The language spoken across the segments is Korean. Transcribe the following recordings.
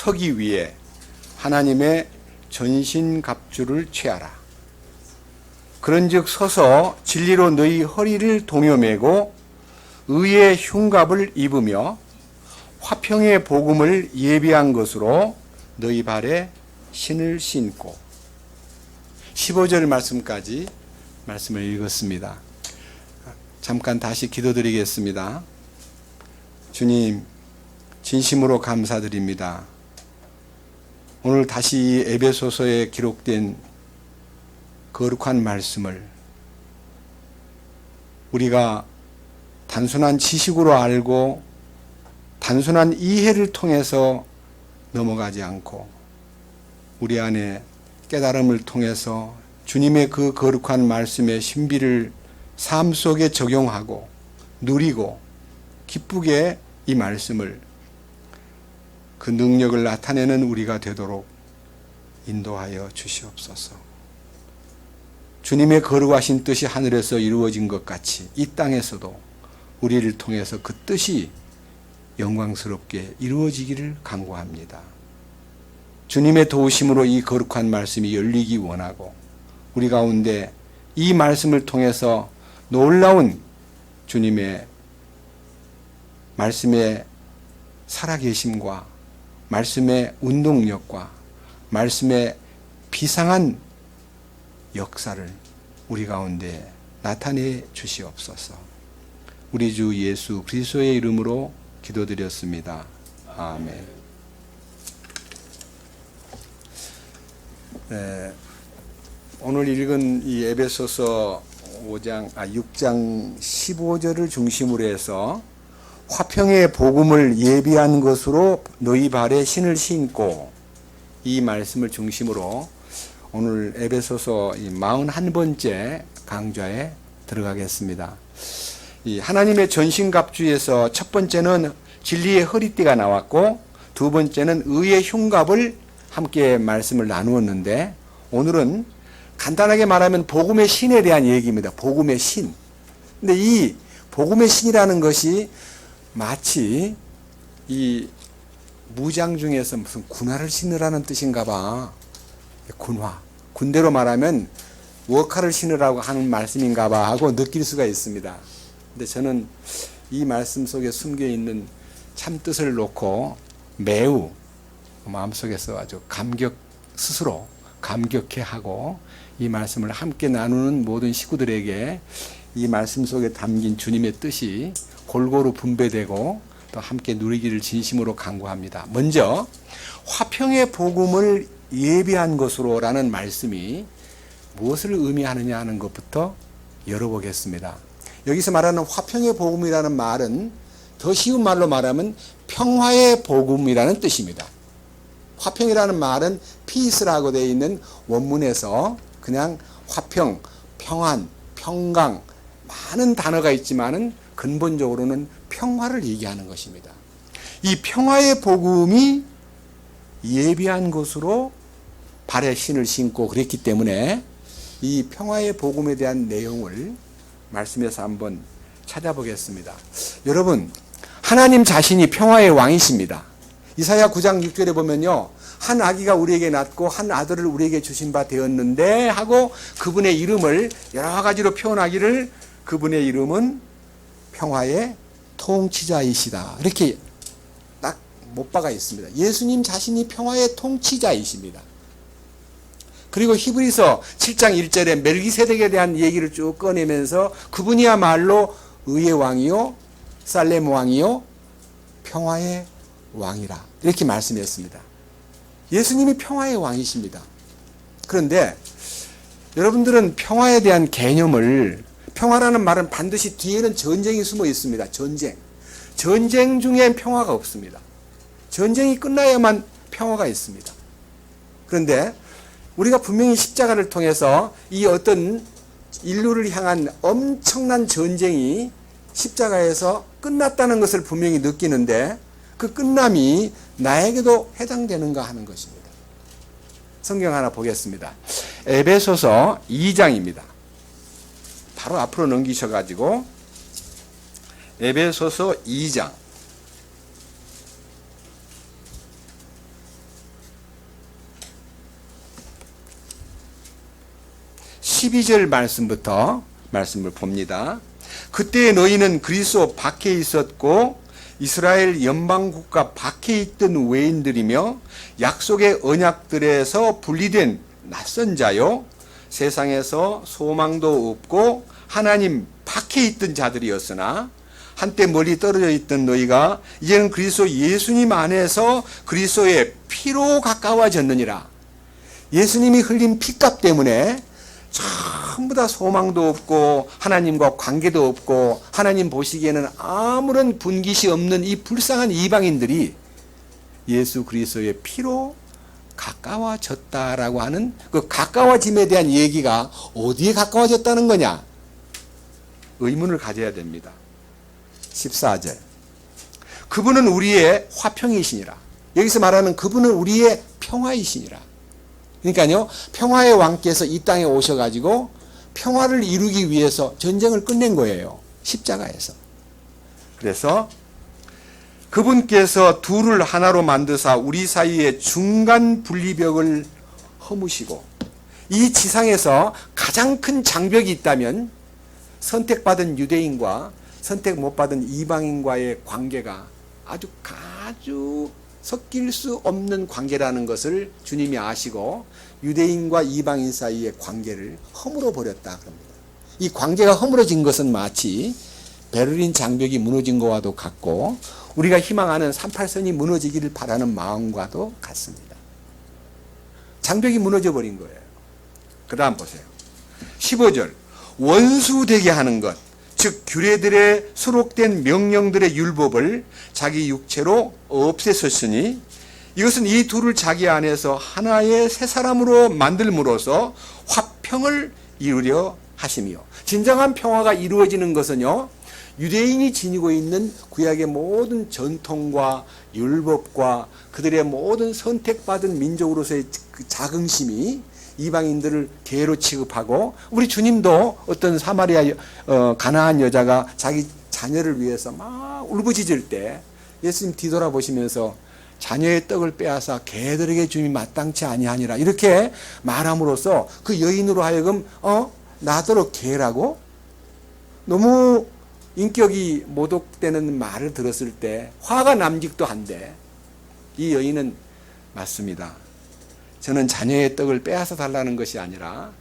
서기 위해 하나님의 전신갑주를 취하라. 그런즉 서서 진리로 너희 허리를 동여매고 의의 흉갑을 입으며 화평의 복음을 예비한 것으로 너희 발에 신을 신고. 15절 말씀까지 말씀을 읽었습니다. 잠깐 다시 기도드리겠습니다. 주님, 진심으로 감사드립니다. 오늘 다시 에베소서에 기록된 거룩한 말씀을 우리가 단순한 지식으로 알고 단순한 이해를 통해서 넘어가지 않고 우리 안에 깨달음을 통해서 주님의 그 거룩한 말씀의 신비를 삶 속에 적용하고 누리고 기쁘게 이 말씀을 그 능력을 나타내는 우리가 되도록 인도하여 주시옵소서. 주님의 거룩하신 뜻이 하늘에서 이루어진 것 같이 이 땅에서도 우리를 통해서 그 뜻이 영광스럽게 이루어지기를 간구합니다. 주님의 도우심으로 이 거룩한 말씀이 열리기 원하고 우리 가운데 이 말씀을 통해서 놀라운 주님의 말씀의 살아계심과 말씀의 운동력과 말씀의 비상한 역사를 우리 가운데 나타내 주시옵소서. 우리 주 예수 그리스도의 이름으로 기도드렸습니다. 아멘. 네, 오늘 읽은 이 에베소서 6장 15절을 중심으로 해서 화평의 복음을 예비한 것으로 너희 발에 신을 신고, 이 말씀을 중심으로 오늘 에베소서 41번째 강좌에 들어가겠습니다. 이 하나님의 전신갑주에서 첫 번째는 진리의 허리띠가 나왔고 두 번째는 의의 흉갑을 함께 말씀을 나누었는데, 오늘은 간단하게 말하면 복음의 신에 대한 얘기입니다. 복음의 신. 근데 이 복음의 신이라는 것이 마치 이 무장 중에서 무슨 군화를 신으라는 뜻인가 봐. 군화. 군대로 말하면 워카를 신으라고 하는 말씀인가 봐 하고 느낄 수가 있습니다. 근데 저는 이 말씀 속에 숨겨 있는 참 뜻을 놓고 매우 마음속에서 아주 스스로 감격해 하고 이 말씀을 함께 나누는 모든 식구들에게 이 말씀 속에 담긴 주님의 뜻이 골고루 분배되고 또 함께 누리기를 진심으로 간구합니다. 먼저 화평의 복음을 예비한 것으로라는 말씀이 무엇을 의미하느냐 하는 것부터 열어보겠습니다. 여기서 말하는 화평의 복음이라는 말은 더 쉬운 말로 말하면 평화의 복음이라는 뜻입니다. 화평이라는 말은 peace라고 되어 있는 원문에서 그냥 화평, 평안, 평강 많은 단어가 있지만은 근본적으로는 평화를 얘기하는 것입니다. 이 평화의 복음이 예비한 것으로 발에 신을 신고 그랬기 때문에 이 평화의 복음에 대한 내용을 말씀에서 한번 찾아보겠습니다. 여러분, 하나님 자신이 평화의 왕이십니다. 이사야 9장 6절에 보면요, 한 아기가 우리에게 낳고 한 아들을 우리에게 주신 바 되었는데 하고 그분의 이름을 여러 가지로 표현하기를, 그분의 이름은 평화의 통치자이시다, 이렇게 딱 못 박아 있습니다. 예수님 자신이 평화의 통치자이십니다. 그리고 히브리서 7장 1절에 멜기세덱에 대한 얘기를 쭉 꺼내면서 그분이야말로 의의 왕이요 살렘 왕이요 평화의 왕이라 이렇게 말씀했습니다. 예수님이 평화의 왕이십니다. 그런데 여러분들은 평화에 대한 개념을, 평화라는 말은 반드시 뒤에는 전쟁이 숨어 있습니다. 전쟁 중엔 평화가 없습니다. 전쟁이 끝나야만 평화가 있습니다. 그런데 우리가 분명히 십자가를 통해서 이 어떤 인류를 향한 엄청난 전쟁이 십자가에서 끝났다는 것을 분명히 느끼는데, 그 끝남이 나에게도 해당되는가 하는 것입니다. 성경 하나 보겠습니다. 에베소서 2장입니다. 바로 앞으로 넘기셔가지고 에베소서 2장 12절 말씀부터 말씀을 봅니다. 그때 너희는 그리스도 밖에 있었고 이스라엘 연방국가 밖에 있던 외인들이며 약속의 언약들에서 분리된 낯선 자요 세상에서 소망도 없고 하나님 밖에 있던 자들이었으나 한때 멀리 떨어져 있던 너희가 이제는 그리스도 예수님 안에서 그리스도의 피로 가까워졌느니라. 예수님이 흘린 피값 때문에 전부 다 소망도 없고 하나님과 관계도 없고 하나님 보시기에는 아무런 분깃이 없는 이 불쌍한 이방인들이 예수 그리스도의 피로 가까워졌다라고 하는 그 가까워짐에 대한 얘기가 어디에 가까워졌다는 거냐? 의문을 가져야 됩니다. 14절. 그분은 우리의 화평이시니라. 여기서 말하는 그분은 우리의 평화이시니라. 그러니까요, 평화의 왕께서 이 땅에 오셔가지고 평화를 이루기 위해서 전쟁을 끝낸 거예요. 십자가에서. 그래서 그분께서 둘을 하나로 만드사 우리 사이에 중간 분리벽을 허무시고, 이 지상에서 가장 큰 장벽이 있다면 선택받은 유대인과 선택 못 받은 이방인과의 관계가 아주 섞일 수 없는 관계라는 것을 주님이 아시고 유대인과 이방인 사이의 관계를 허물어 버렸다 그럽니다. 이 관계가 허물어진 것은 마치 베를린 장벽이 무너진 것과도 같고 우리가 희망하는 38선이 무너지기를 바라는 마음과도 같습니다. 장벽이 무너져 버린 거예요. 그 다음 보세요. 15절. 원수되게 하는 것, 즉 규례들의 수록된 명령들의 율법을 자기 육체로 없애셨으니 이것은 이 둘을 자기 안에서 하나의 새 사람으로 만들므로써 화평을 이루려 하시며, 진정한 평화가 이루어지는 것은요, 유대인이 지니고 있는 구약의 모든 전통과 율법과 그들의 모든 선택받은 민족으로서의 그 자긍심이 이방인들을 개로 취급하고, 우리 주님도 어떤 사마리아 가나안 여자가 자기 자녀를 위해서 막 울부짖을 때 예수님 뒤돌아보시면서 자녀의 떡을 빼앗아 개들에게 줌이 마땅치 아니하니라 이렇게 말함으로써 그 여인으로 하여금 나더러 개라고? 너무 인격이 모독되는 말을 들었을 때 화가 남직도 한데, 이 여인은 맞습니다. 저는 자녀의 떡을 빼앗아 달라는 것이 아니라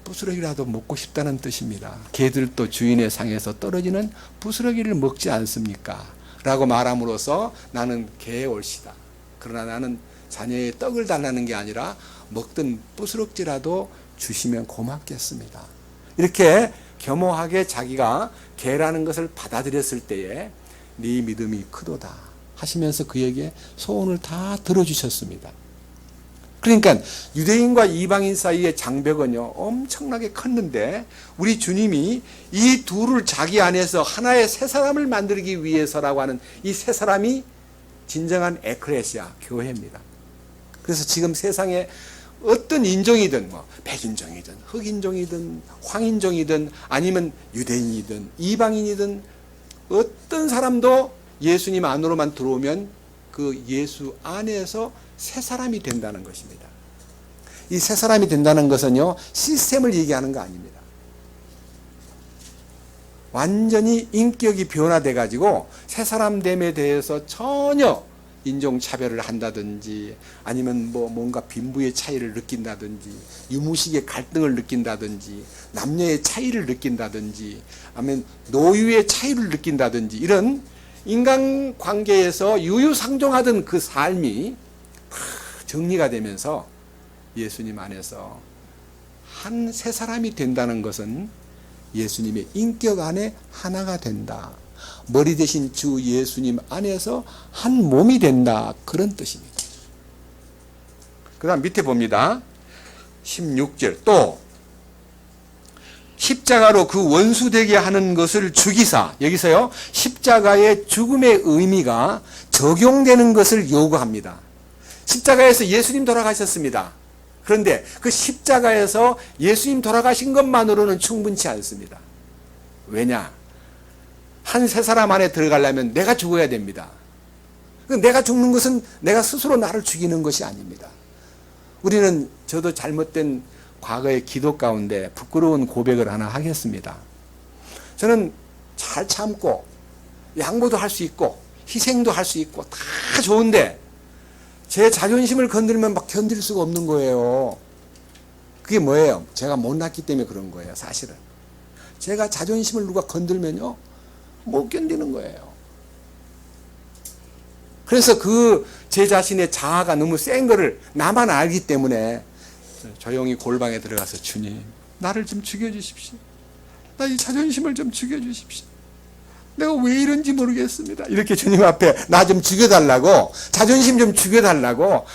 부스러기라도 먹고 싶다는 뜻입니다. 개들도 주인의 상에서 떨어지는 부스러기를 먹지 않습니까? 라고 말함으로써 나는 개의 올시다. 그러나 나는 자녀의 떡을 달라는 게 아니라 먹던 부스럭지라도 주시면 고맙겠습니다. 이렇게 겸허하게 자기가 개라는 것을 받아들였을 때에 네 믿음이 크도다 하시면서 그에게 소원을 다 들어주셨습니다. 그러니까 유대인과 이방인 사이의 장벽은요 엄청나게 컸는데 우리 주님이 이 둘을 자기 안에서 하나의 새 사람을 만들기 위해서라고 하는 이 새 사람이 진정한 에클레시아 교회입니다. 그래서 지금 세상에 어떤 인종이든 백인종이든 흑인종이든 황인종이든 아니면 유대인이든 이방인이든 어떤 사람도 예수님 안으로만 들어오면 그 예수 안에서 새 사람이 된다는 것입니다. 이 새 사람이 된다는 것은요 시스템을 얘기하는 거 아닙니다. 완전히 인격이 변화돼 가지고 새 사람됨에 대해서 전혀 인종차별을 한다든지 아니면 뭔가 빈부의 차이를 느낀다든지 유무식의 갈등을 느낀다든지 남녀의 차이를 느낀다든지 아니면 노유의 차이를 느낀다든지 이런 인간관계에서 유유상종하던 그 삶이 정리가 되면서 예수님 안에서 한 새 사람이 된다는 것은 예수님의 인격 안에 하나가 된다. 머리 대신 주 예수님 안에서 한 몸이 된다. 그런 뜻입니다. 그 다음 밑에 봅니다. 16절. 또 십자가로 그 원수되게 하는 것을 죽이사, 여기서요 십자가의 죽음의 의미가 적용되는 것을 요구합니다. 십자가에서 예수님 돌아가셨습니다. 그런데 그 십자가에서 예수님 돌아가신 것만으로는 충분치 않습니다. 왜냐? 한 새 사람 안에 들어가려면 내가 죽어야 됩니다. 내가 죽는 것은 내가 스스로 나를 죽이는 것이 아닙니다. 우리는 저도 잘못된 과거의 기도 가운데 부끄러운 고백을 하나 하겠습니다. 저는 잘 참고 양보도 할 수 있고 희생도 할 수 있고 다 좋은데 제 자존심을 건들면 막 견딜 수가 없는 거예요. 그게 뭐예요? 제가 못났기 때문에 그런 거예요, 사실은. 제가 자존심을 누가 건들면요, 못 견디는 거예요. 그래서 그 제 자신의 자아가 너무 센 거를 나만 알기 때문에 조용히 골방에 들어가서 주님, 나를 좀 죽여주십시오. 나 이 자존심을 좀 죽여주십시오. 내가 왜 이런지 모르겠습니다. 이렇게 주님 앞에 나 좀 죽여달라고, 자존심 좀 죽여달라고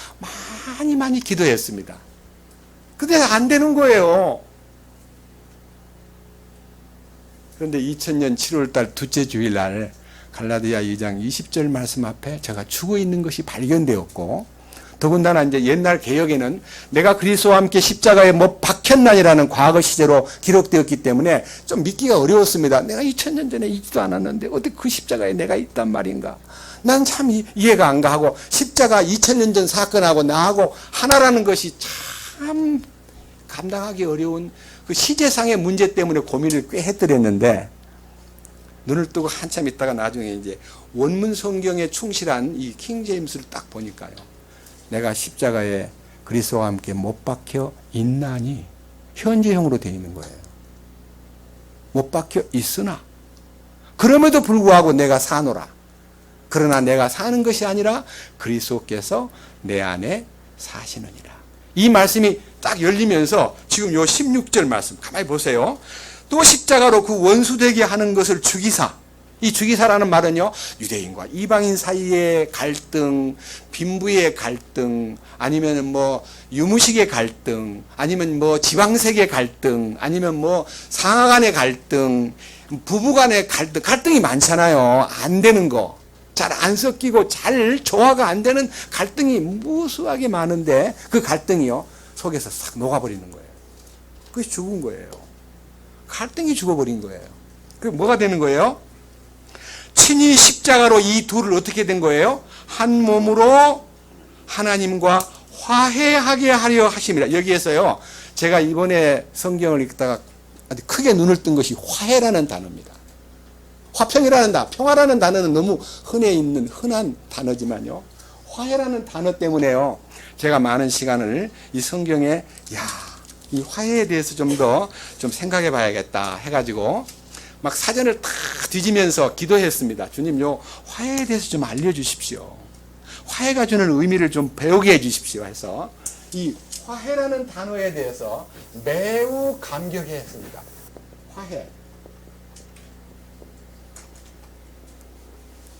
많이 기도했습니다. 근데 안 되는 거예요. 그런데 2000년 7월달 둘째 주일날 갈라디아 2장 20절 말씀 앞에 제가 죽어 있는 것이 발견되었고, 더군다나 이제 옛날 개혁에는 내가 그리스도와 함께 십자가에 못 박혔나니라는 과거 시제로 기록되었기 때문에 좀 믿기가 어려웠습니다. 내가 2000년 전에 있지도 않았는데 어떻게 그 십자가에 내가 있단 말인가? 난 참 이해가 안 가고, 십자가 2000년 전 사건하고 나하고 하나라는 것이 참 감당하기 어려운 그 시제상의 문제 때문에 고민을 꽤 했더랬는데, 눈을 뜨고 한참 있다가 나중에 이제 원문 성경에 충실한 이 킹제임스를 딱 보니까요, 내가 십자가에 그리스도와 함께 못 박혀 있나니, 현재형으로 되어 있는 거예요. 못 박혀 있으나 그럼에도 불구하고 내가 사노라. 그러나 내가 사는 것이 아니라 그리스도께서 내 안에 사시느니라. 이 말씀이 딱 열리면서 지금 요 16절 말씀 가만히 보세요. 또 십자가로 그 원수되게 하는 것을 죽이사. 이 죽이사라는 말은요, 유대인과 이방인 사이의 갈등, 빈부의 갈등, 아니면 뭐 유무식의 갈등, 아니면 뭐 지방색의 갈등, 아니면 뭐 상하 간의 갈등, 부부 간의 갈등, 갈등이 많잖아요. 안 되는 거. 잘 안 섞이고 잘 조화가 안 되는 갈등이 무수하게 많은데, 그 갈등이요, 속에서 싹 녹아버리는 거예요. 그것이 죽은 거예요. 갈등이 죽어버린 거예요. 그게 뭐가 되는 거예요? 친히 십자가로 이 둘을 어떻게 된 거예요? 한 몸으로 하나님과 화해하게 하려 하심이라. 여기에서요, 제가 이번에 성경을 읽다가 아주 크게 눈을 뜬 것이 화해라는 단어입니다. 화평이라는 단어, 평화라는 단어는 너무 흔해 있는 흔한 단어지만요, 화해라는 단어 때문에요, 제가 많은 시간을 이 성경에 이 화해에 대해서 좀 더 좀 생각해 봐야겠다 해가지고 막 사전을 다 뒤지면서 기도했습니다. 주님, 요 화해에 대해서 좀 알려주십시오. 화해가 주는 의미를 좀 배우게 해주십시오 해서 이 화해라는 단어에 대해서 매우 감격했습니다. 화해.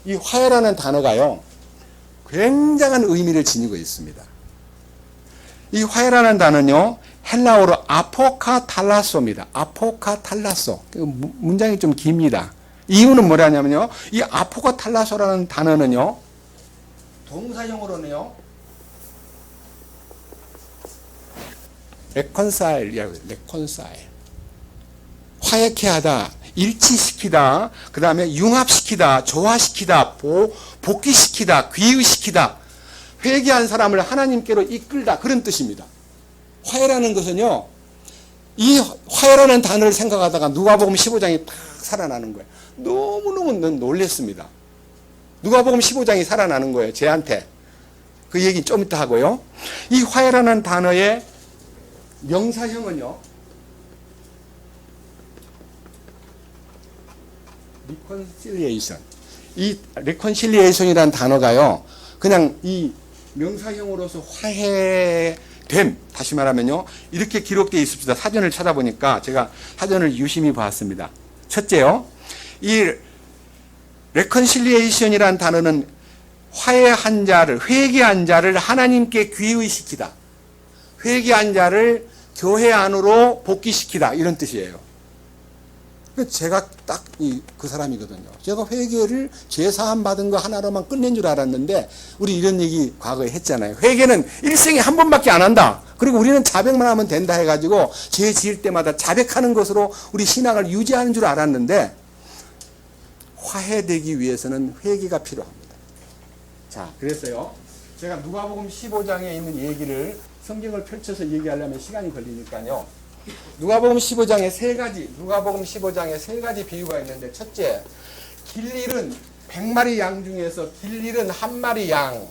이 화해라는 단어가요, 굉장한 의미를 지니고 있습니다. 이 화해라는 단어는요, 헬라어로 아포카탈라소입니다. 아포카탈라소. 문장이 좀 깁니다. 이유는 뭐냐면요, 이 아포카탈라소라는 단어는요, 동사형으로는요, reconcile, 화해케 하다, 일치시키다, 그 다음에 융합시키다, 조화시키다, 복귀시키다, 귀의시키다, 회개한 사람을 하나님께로 이끌다, 그런 뜻입니다. 화해라는 것은요, 이 화해라는 단어를 생각하다가 누가복음 15장이 딱 살아나는 거예요. 너무너무 놀랐습니다. 누가복음 15장이 살아나는 거예요, 제한테. 그 얘기 좀 이따 하고요. 이 화해라는 단어의 명사형은요, reconciliation. 이 reconciliation이라는 단어가요, 그냥 이 명사형으로서 화해됨, 다시 말하면요, 이렇게 기록되어 있습니다. 사전을 찾아보니까 제가 사전을 유심히 봤습니다. 첫째요, 이 reconciliation이라는 단어는 화해한 자를, 회개한 자를 하나님께 귀의시키다, 회개한 자를 교회 안으로 복귀시키다, 이런 뜻이에요. 제가 딱 그 사람이거든요. 제가 회개를 죄사함 받은 거 하나로만 끝낸 줄 알았는데, 우리 이런 얘기 과거에 했잖아요. 회개는 일생에 한 번밖에 안 한다. 그리고 우리는 자백만 하면 된다 해가지고 죄 지을 때마다 자백하는 것으로 우리 신앙을 유지하는 줄 알았는데, 화해되기 위해서는 회개가 필요합니다. 자, 그래서요, 제가 누가복음 15장에 있는 얘기를 성경을 펼쳐서 얘기하려면 시간이 걸리니까요. 누가복음 15장에 세 가지 비유가 있는데, 첫째, 길 잃은 100마리 양 중에서 길 잃은 한 마리 양,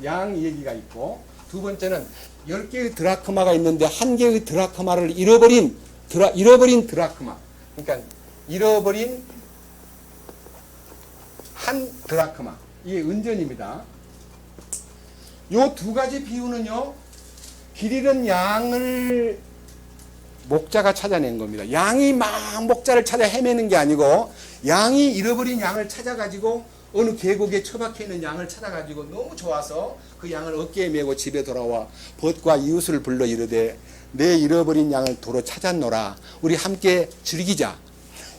양 얘기가 있고, 두 번째는 10개의 드라크마가 있는데 한 개의 드라크마를 잃어버린 드라크마. 그러니까 잃어버린 한 드라크마. 이게 은전입니다. 요 두 가지 비유는요, 길 잃은 양을 목자가 찾아낸 겁니다. 양이 막 목자를 찾아 헤매는 게 아니고, 양이 잃어버린 양을 찾아가지고 어느 계곡에 처박혀 있는 양을 찾아가지고 너무 좋아서 그 양을 어깨에 메고 집에 돌아와 벗과 이웃을 불러 이르되 내 잃어버린 양을 도로 찾았노라. 우리 함께 즐기자.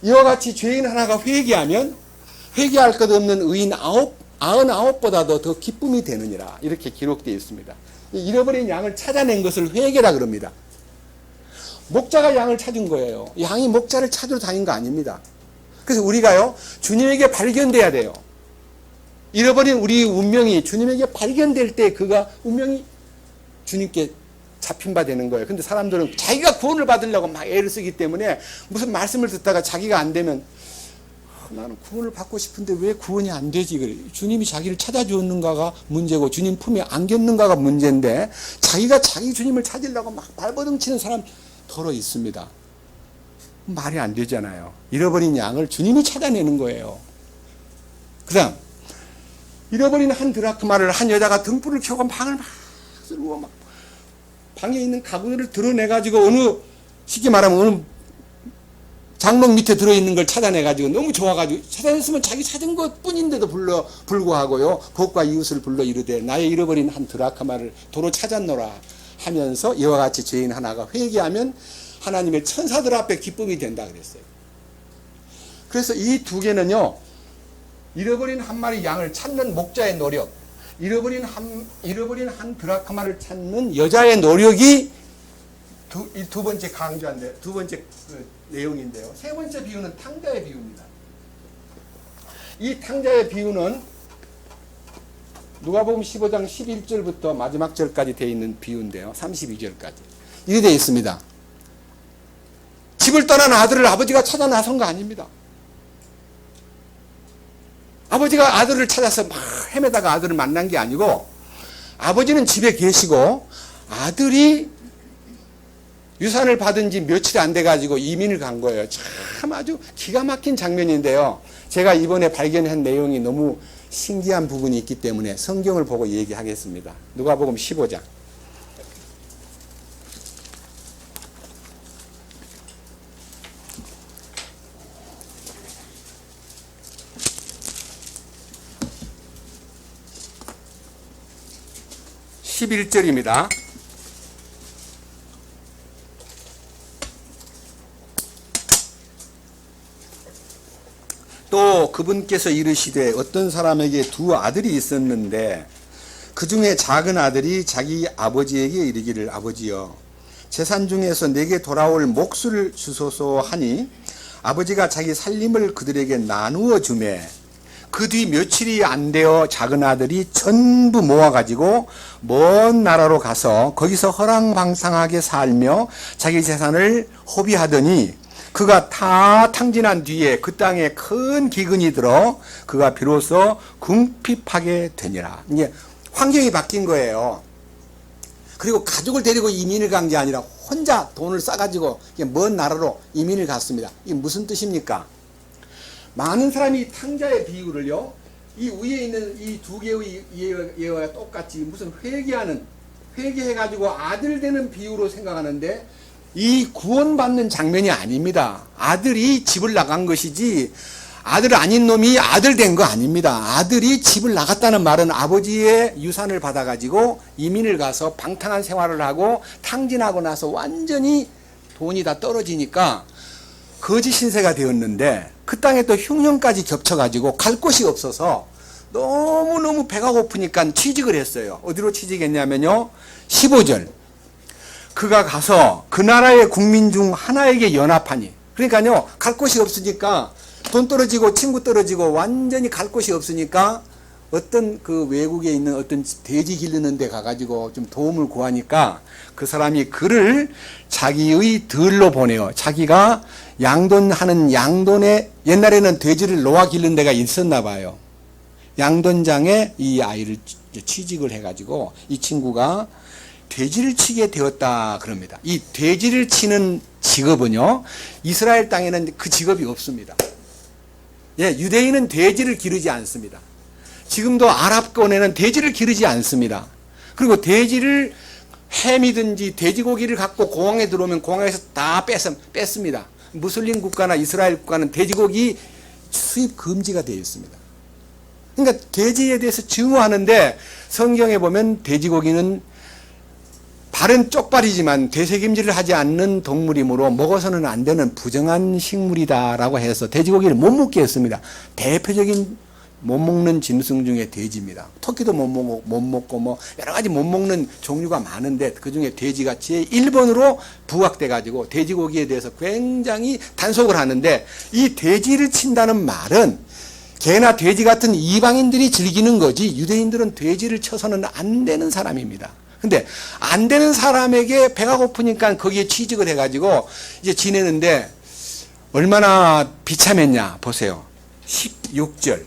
이와 같이 죄인 하나가 회개하면 회개할 것 없는 의인 99보다도 더 기쁨이 되느니라. 이렇게 기록되어 있습니다. 잃어버린 양을 찾아낸 것을 회개라 그럽니다. 목자가 양을 찾은 거예요. 양이 목자를 찾으러 다닌 거 아닙니다. 그래서 우리가요, 주님에게 발견돼야 돼요. 잃어버린 우리 운명이 주님에게 발견될 때 그가 운명이 주님께 잡힌 바 되는 거예요. 근데 사람들은 자기가 구원을 받으려고 막 애를 쓰기 때문에 무슨 말씀을 듣다가 자기가 안 되면 나는 구원을 받고 싶은데 왜 구원이 안 되지? 그래. 주님이 자기를 찾아주었는가가 문제고 주님 품에 안겼는가가 문제인데 자기가 자기 주님을 찾으려고 막 발버둥치는 사람 더러 있습니다. 말이 안 되잖아요. 잃어버린 양을 주님이 찾아내는 거예요. 그 다음 잃어버린 한 드라크마를 한 여자가 등불을 켜고 방을 막 쓸고 막 방에 있는 가구들을 드러내가지고 쉽게 말하면 어느 장롱 밑에 들어있는 걸 찾아내가지고 너무 좋아가지고 찾아냈으면 자기 찾은 것 뿐인데도 불구하고요, 벗과 이웃을 불러 이르되 나의 잃어버린 한 드라크마를 도로 찾았노라 하면서 이와 같이 죄인 하나가 회개하면 하나님의 천사들 앞에 기쁨이 된다 그랬어요. 그래서 이 두 개는요, 잃어버린 한 마리 양을 찾는 목자의 노력, 잃어버린 한 드라크마를 찾는 여자의 노력이 두 번째 강조한데, 두 번째 내용인데요. 세 번째 비유는 탕자의 비유입니다. 이 탕자의 비유는 누가복음 15장 11절부터 마지막 절까지 되어 있는 비유인데요. 32절까지. 이렇게 되어 있습니다. 집을 떠난 아들을 아버지가 찾아 나선 거 아닙니다. 아버지가 아들을 찾아서 막 헤매다가 아들을 만난 게 아니고 아버지는 집에 계시고 아들이 유산을 받은 지 며칠 안 돼가지고 이민을 간 거예요. 참 아주 기가 막힌 장면인데요. 제가 이번에 발견한 내용이 너무 신기한 부분이 있기 때문에 성경을 보고 얘기하겠습니다. 누가복음 15장. (11절입니다) 또 그분께서 이르시되 어떤 사람에게 두 아들이 있었는데 그 중에 작은 아들이 자기 아버지에게 이르기를 아버지여 재산 중에서 내게 돌아올 몫을 주소서 하니 아버지가 자기 살림을 그들에게 나누어 주매 그 뒤 며칠이 안 되어 작은 아들이 전부 모아가지고 먼 나라로 가서 거기서 허랑방상하게 살며 자기 재산을 호비하더니 그가 다 탕진한 뒤에 그 땅에 큰 기근이 들어 그가 비로소 궁핍하게 되니라. 이게 환경이 바뀐 거예요. 그리고 가족을 데리고 이민을 간 게 아니라 혼자 돈을 싸가지고 먼 나라로 이민을 갔습니다. 이게 무슨 뜻입니까? 많은 사람이 탕자의 비유를요, 이 위에 있는 이 두 개의 예와 똑같이 무슨 회개해가지고 아들 되는 비유로 생각하는데 이 구원받는 장면이 아닙니다. 아들이 집을 나간 것이지 아들 아닌 놈이 아들 된 거 아닙니다. 아들이 집을 나갔다는 말은 아버지의 유산을 받아가지고 이민을 가서 방탕한 생활을 하고 탕진하고 나서 완전히 돈이 다 떨어지니까 거지 신세가 되었는데 그 땅에 또 흉년까지 겹쳐가지고 갈 곳이 없어서 너무너무 배가 고프니까 취직을 했어요. 어디로 취직했냐면요, 15절 그가 가서 그 나라의 국민 중 하나에게 연합하니, 그러니까요 갈 곳이 없으니까 돈 떨어지고 친구 떨어지고 완전히 갈 곳이 없으니까 어떤 그 외국에 있는 어떤 돼지 기르는 데 가가지고 좀 도움을 구하니까 그 사람이 그를 자기의 들로 보내요. 자기가 양돈하는 양돈에 옛날에는 돼지를 놓아 기르는 데가 있었나 봐요. 양돈장에 이 아이를 취직을 해가지고 이 친구가 돼지를 치게 되었다 그럽니다. 이 돼지를 치는 직업은요, 이스라엘 땅에는 그 직업이 없습니다. 예, 유대인은 돼지를 기르지 않습니다. 지금도 아랍권에는 돼지를 기르지 않습니다. 그리고 돼지를 햄이든지 돼지고기를 갖고 공항에 들어오면 공항에서 다 뺐습니다. 무슬림 국가나 이스라엘 국가는 돼지고기 수입 금지가 되어 있습니다. 그러니까 돼지에 대해서 증오하는데 성경에 보면 돼지고기는 발은 쪽발이지만 되새김질을 하지 않는 동물이므로 먹어서는 안 되는 부정한 식물이다라고 해서 돼지고기를 못 먹게 했습니다. 대표적인 못 먹는 짐승 중에 돼지입니다. 토끼도 못 먹고 뭐 여러 가지 못 먹는 종류가 많은데 그 중에 돼지가 제1번으로 부각돼 가지고 돼지고기에 대해서 굉장히 단속을 하는데, 이 돼지를 친다는 말은 개나 돼지 같은 이방인들이 즐기는 거지 유대인들은 돼지를 쳐서는 안 되는 사람입니다. 근데 안 되는 사람에게 배가 고프니까 거기에 취직을 해가지고 이제 지내는데 얼마나 비참했냐 보세요. 16절.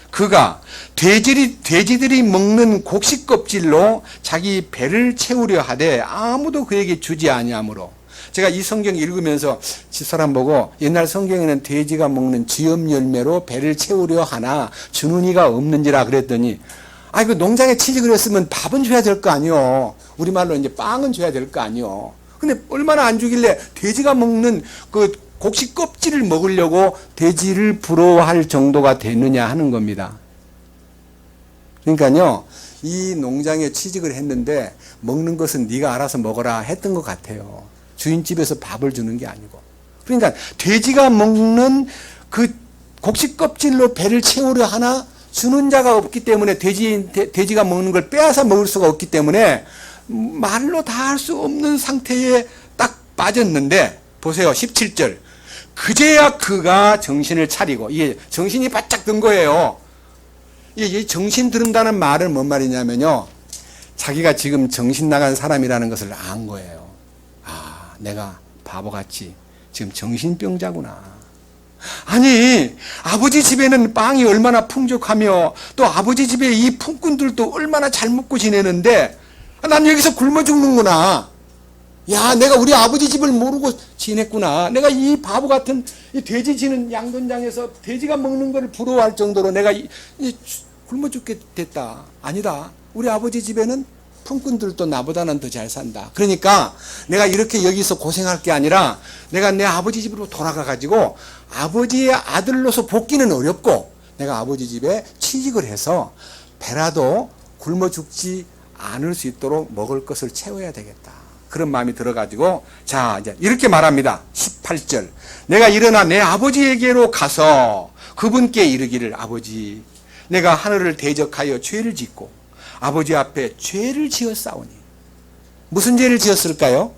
그가 돼지들이 먹는 곡식 껍질로 자기 배를 채우려 하되 아무도 그에게 주지 아니하므로. 제가 이 성경 읽으면서 집사람 보고 옛날 성경에는 돼지가 먹는 쥐염 열매로 배를 채우려 하나 주는 이가 없는지라 그랬더니, 그 농장에 취직을 했으면 밥은 줘야 될 거 아니요. 우리말로 이제 빵은 줘야 될 거 아니요. 근데 얼마나 안 주길래 돼지가 먹는 그 곡식 껍질을 먹으려고 돼지를 부러워할 정도가 되느냐 하는 겁니다. 그러니까요, 이 농장에 취직을 했는데 먹는 것은 네가 알아서 먹어라 했던 것 같아요. 주인집에서 밥을 주는 게 아니고. 그러니까 돼지가 먹는 그 곡식 껍질로 배를 채우려 하나 주는 자가 없기 때문에 돼지가 먹는 걸 빼앗아 먹을 수가 없기 때문에 말로 다 할 수 없는 상태에 딱 빠졌는데, 보세요. 17절. 그제야 그가 정신을 차리고, 이게 정신이 바짝 든 거예요. 이 정신 든다는 말은 뭔 말이냐면요, 자기가 지금 정신 나간 사람이라는 것을 안 거예요. 내가 바보같이 지금 정신병자구나. 아니, 아버지 집에는 빵이 얼마나 풍족하며 또 아버지 집에 이 품꾼들도 얼마나 잘 먹고 지내는데 난 여기서 굶어 죽는구나. 야, 내가 우리 아버지 집을 모르고 지냈구나. 내가 이 바보 같은 이 돼지 지는 양돈장에서 돼지가 먹는 걸 부러워할 정도로 내가 굶어 죽게 됐다. 아니다. 우리 아버지 집에는 품꾼들도 나보다는 더 잘 산다. 그러니까 내가 이렇게 여기서 고생할 게 아니라 내가 내 아버지 집으로 돌아가 가지고 아버지의 아들로서 복귀는 어렵고 내가 아버지 집에 취직을 해서 배라도 굶어 죽지 않을 수 있도록 먹을 것을 채워야 되겠다. 그런 마음이 들어가지고, 자, 이제 이렇게 말합니다. 18절. 내가 일어나 내 아버지에게로 가서 그분께 이르기를, 아버지, 내가 하늘을 대적하여 죄를 짓고 아버지 앞에 죄를 지었사오니. 무슨 죄를 지었을까요?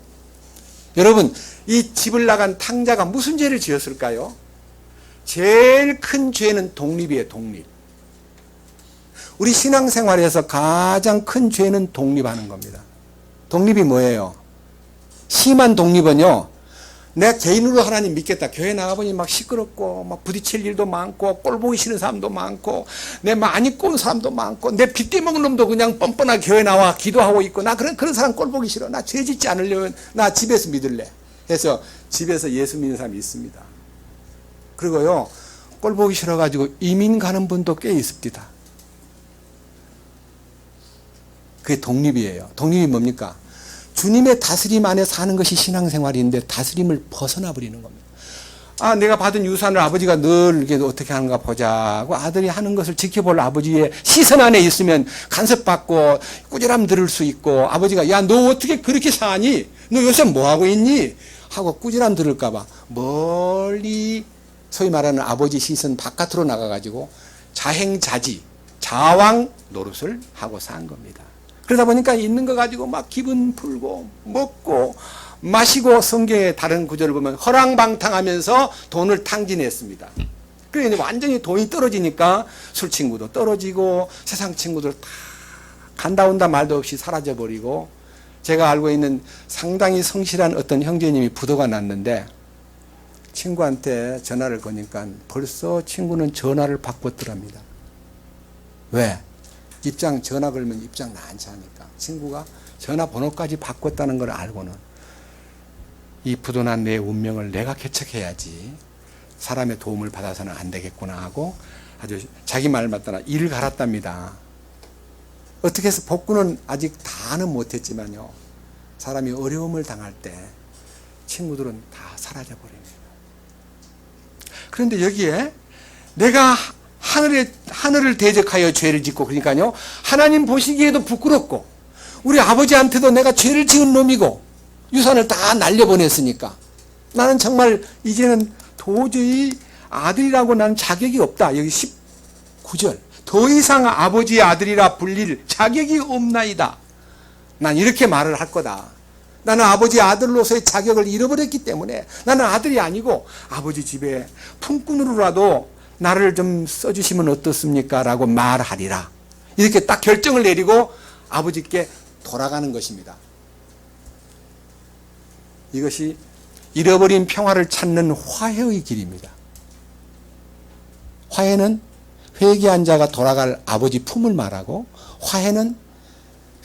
여러분, 이 집을 나간 탕자가 무슨 죄를 지었을까요? 제일 큰 죄는 독립이에요, 독립. 우리 신앙생활에서 가장 큰 죄는 독립하는 겁니다. 독립이 뭐예요? 심한 독립은요, 내가 개인으로 하나님 믿겠다. 교회 나가보니 막 시끄럽고, 막 부딪힐 일도 많고, 꼴 보기 싫은 사람도 많고, 내 많이 꼰 사람도 많고, 내 빗대 먹은 놈도 그냥 뻔뻔하게 교회 나와 기도하고 있고, 나 그런 사람 꼴 보기 싫어. 나 죄 짓지 않으려면 나 집에서 믿을래. 해서 집에서 예수 믿는 사람이 있습니다. 그리고요, 꼴 보기 싫어가지고 이민 가는 분도 꽤 있습니다. 그게 독립이에요. 독립이 뭡니까? 주님의 다스림 안에 사는 것이 신앙생활인데 다스림을 벗어나 버리는 겁니다. 내가 받은 유산을 아버지가 늘 이렇게 어떻게 하는가 보자고 아들이 하는 것을 지켜볼 아버지의 시선 안에 있으면 간섭받고 꾸지람 들을 수 있고, 아버지가 야, 너 어떻게 그렇게 사니? 너 요새 뭐 하고 있니? 하고 꾸지람 들을까 봐 멀리 소위 말하는 아버지 시선 바깥으로 나가가지고 자행자지, 자왕 노릇을 하고 산 겁니다. 그러다 보니까 있는 거 가지고 막 기분 풀고 먹고 마시고, 성경의 다른 구절을 보면 허랑방탕하면서 돈을 탕진했습니다. 그래 완전히 돈이 떨어지니까 술 친구도 떨어지고 세상 친구들 다 간다 온다 말도 없이 사라져 버리고, 제가 알고 있는 상당히 성실한 어떤 형제님이 부도가 났는데 친구한테 전화를 거니까 벌써 친구는 전화를 바꿨더랍니다. 왜? 전화 걸면 입장 나한지 하니까 친구가 전화번호까지 바꿨다는 걸 알고는 이 부도난 내 운명을 내가 개척해야지 사람의 도움을 받아서는 안 되겠구나 하고 아주 자기 말 맞다나 일을 갈았답니다. 어떻게 해서 복구는 아직 다는 못했지만요, 사람이 어려움을 당할 때 친구들은 다 사라져 버립니다. 그런데 여기에 내가 하늘을 대적하여 죄를 짓고, 그러니까요 하나님 보시기에도 부끄럽고 우리 아버지한테도 내가 죄를 지은 놈이고 유산을 다 날려보냈으니까 나는 정말 이제는 도저히 아들이라고 나는 자격이 없다. 여기 19절, 더 이상 아버지의 아들이라 불릴 자격이 없나이다. 난 이렇게 말을 할 거다. 나는 아버지의 아들로서의 자격을 잃어버렸기 때문에 나는 아들이 아니고 아버지 집에 품꾼으로라도 나를 좀 써주시면 어떻습니까? 라고 말하리라. 이렇게 딱 결정을 내리고 아버지께 돌아가는 것입니다. 이것이 잃어버린 평화를 찾는 화해의 길입니다. 화해는 회개한 자가 돌아갈 아버지 품을 말하고, 화해는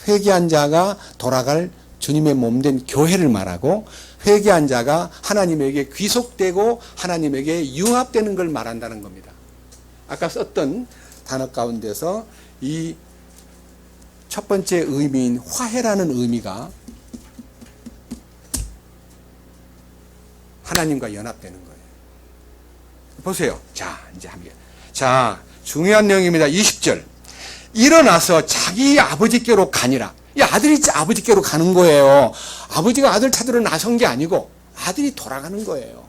회개한 자가 돌아갈 주님의 몸된 교회를 말하고, 회개한 자가 하나님에게 귀속되고 하나님에게 융합되는 걸 말한다는 겁니다. 아까 썼던 단어 가운데서 이 첫 번째 의미인 화해라는 의미가 하나님과 연합되는 거예요. 보세요. 자, 이제 함께. 자, 중요한 내용입니다. 20절. 일어나서 자기 아버지께로 가니라. 이 아들이 아버지께로 가는 거예요. 아버지가 아들 찾으러 나선 게 아니고 아들이 돌아가는 거예요.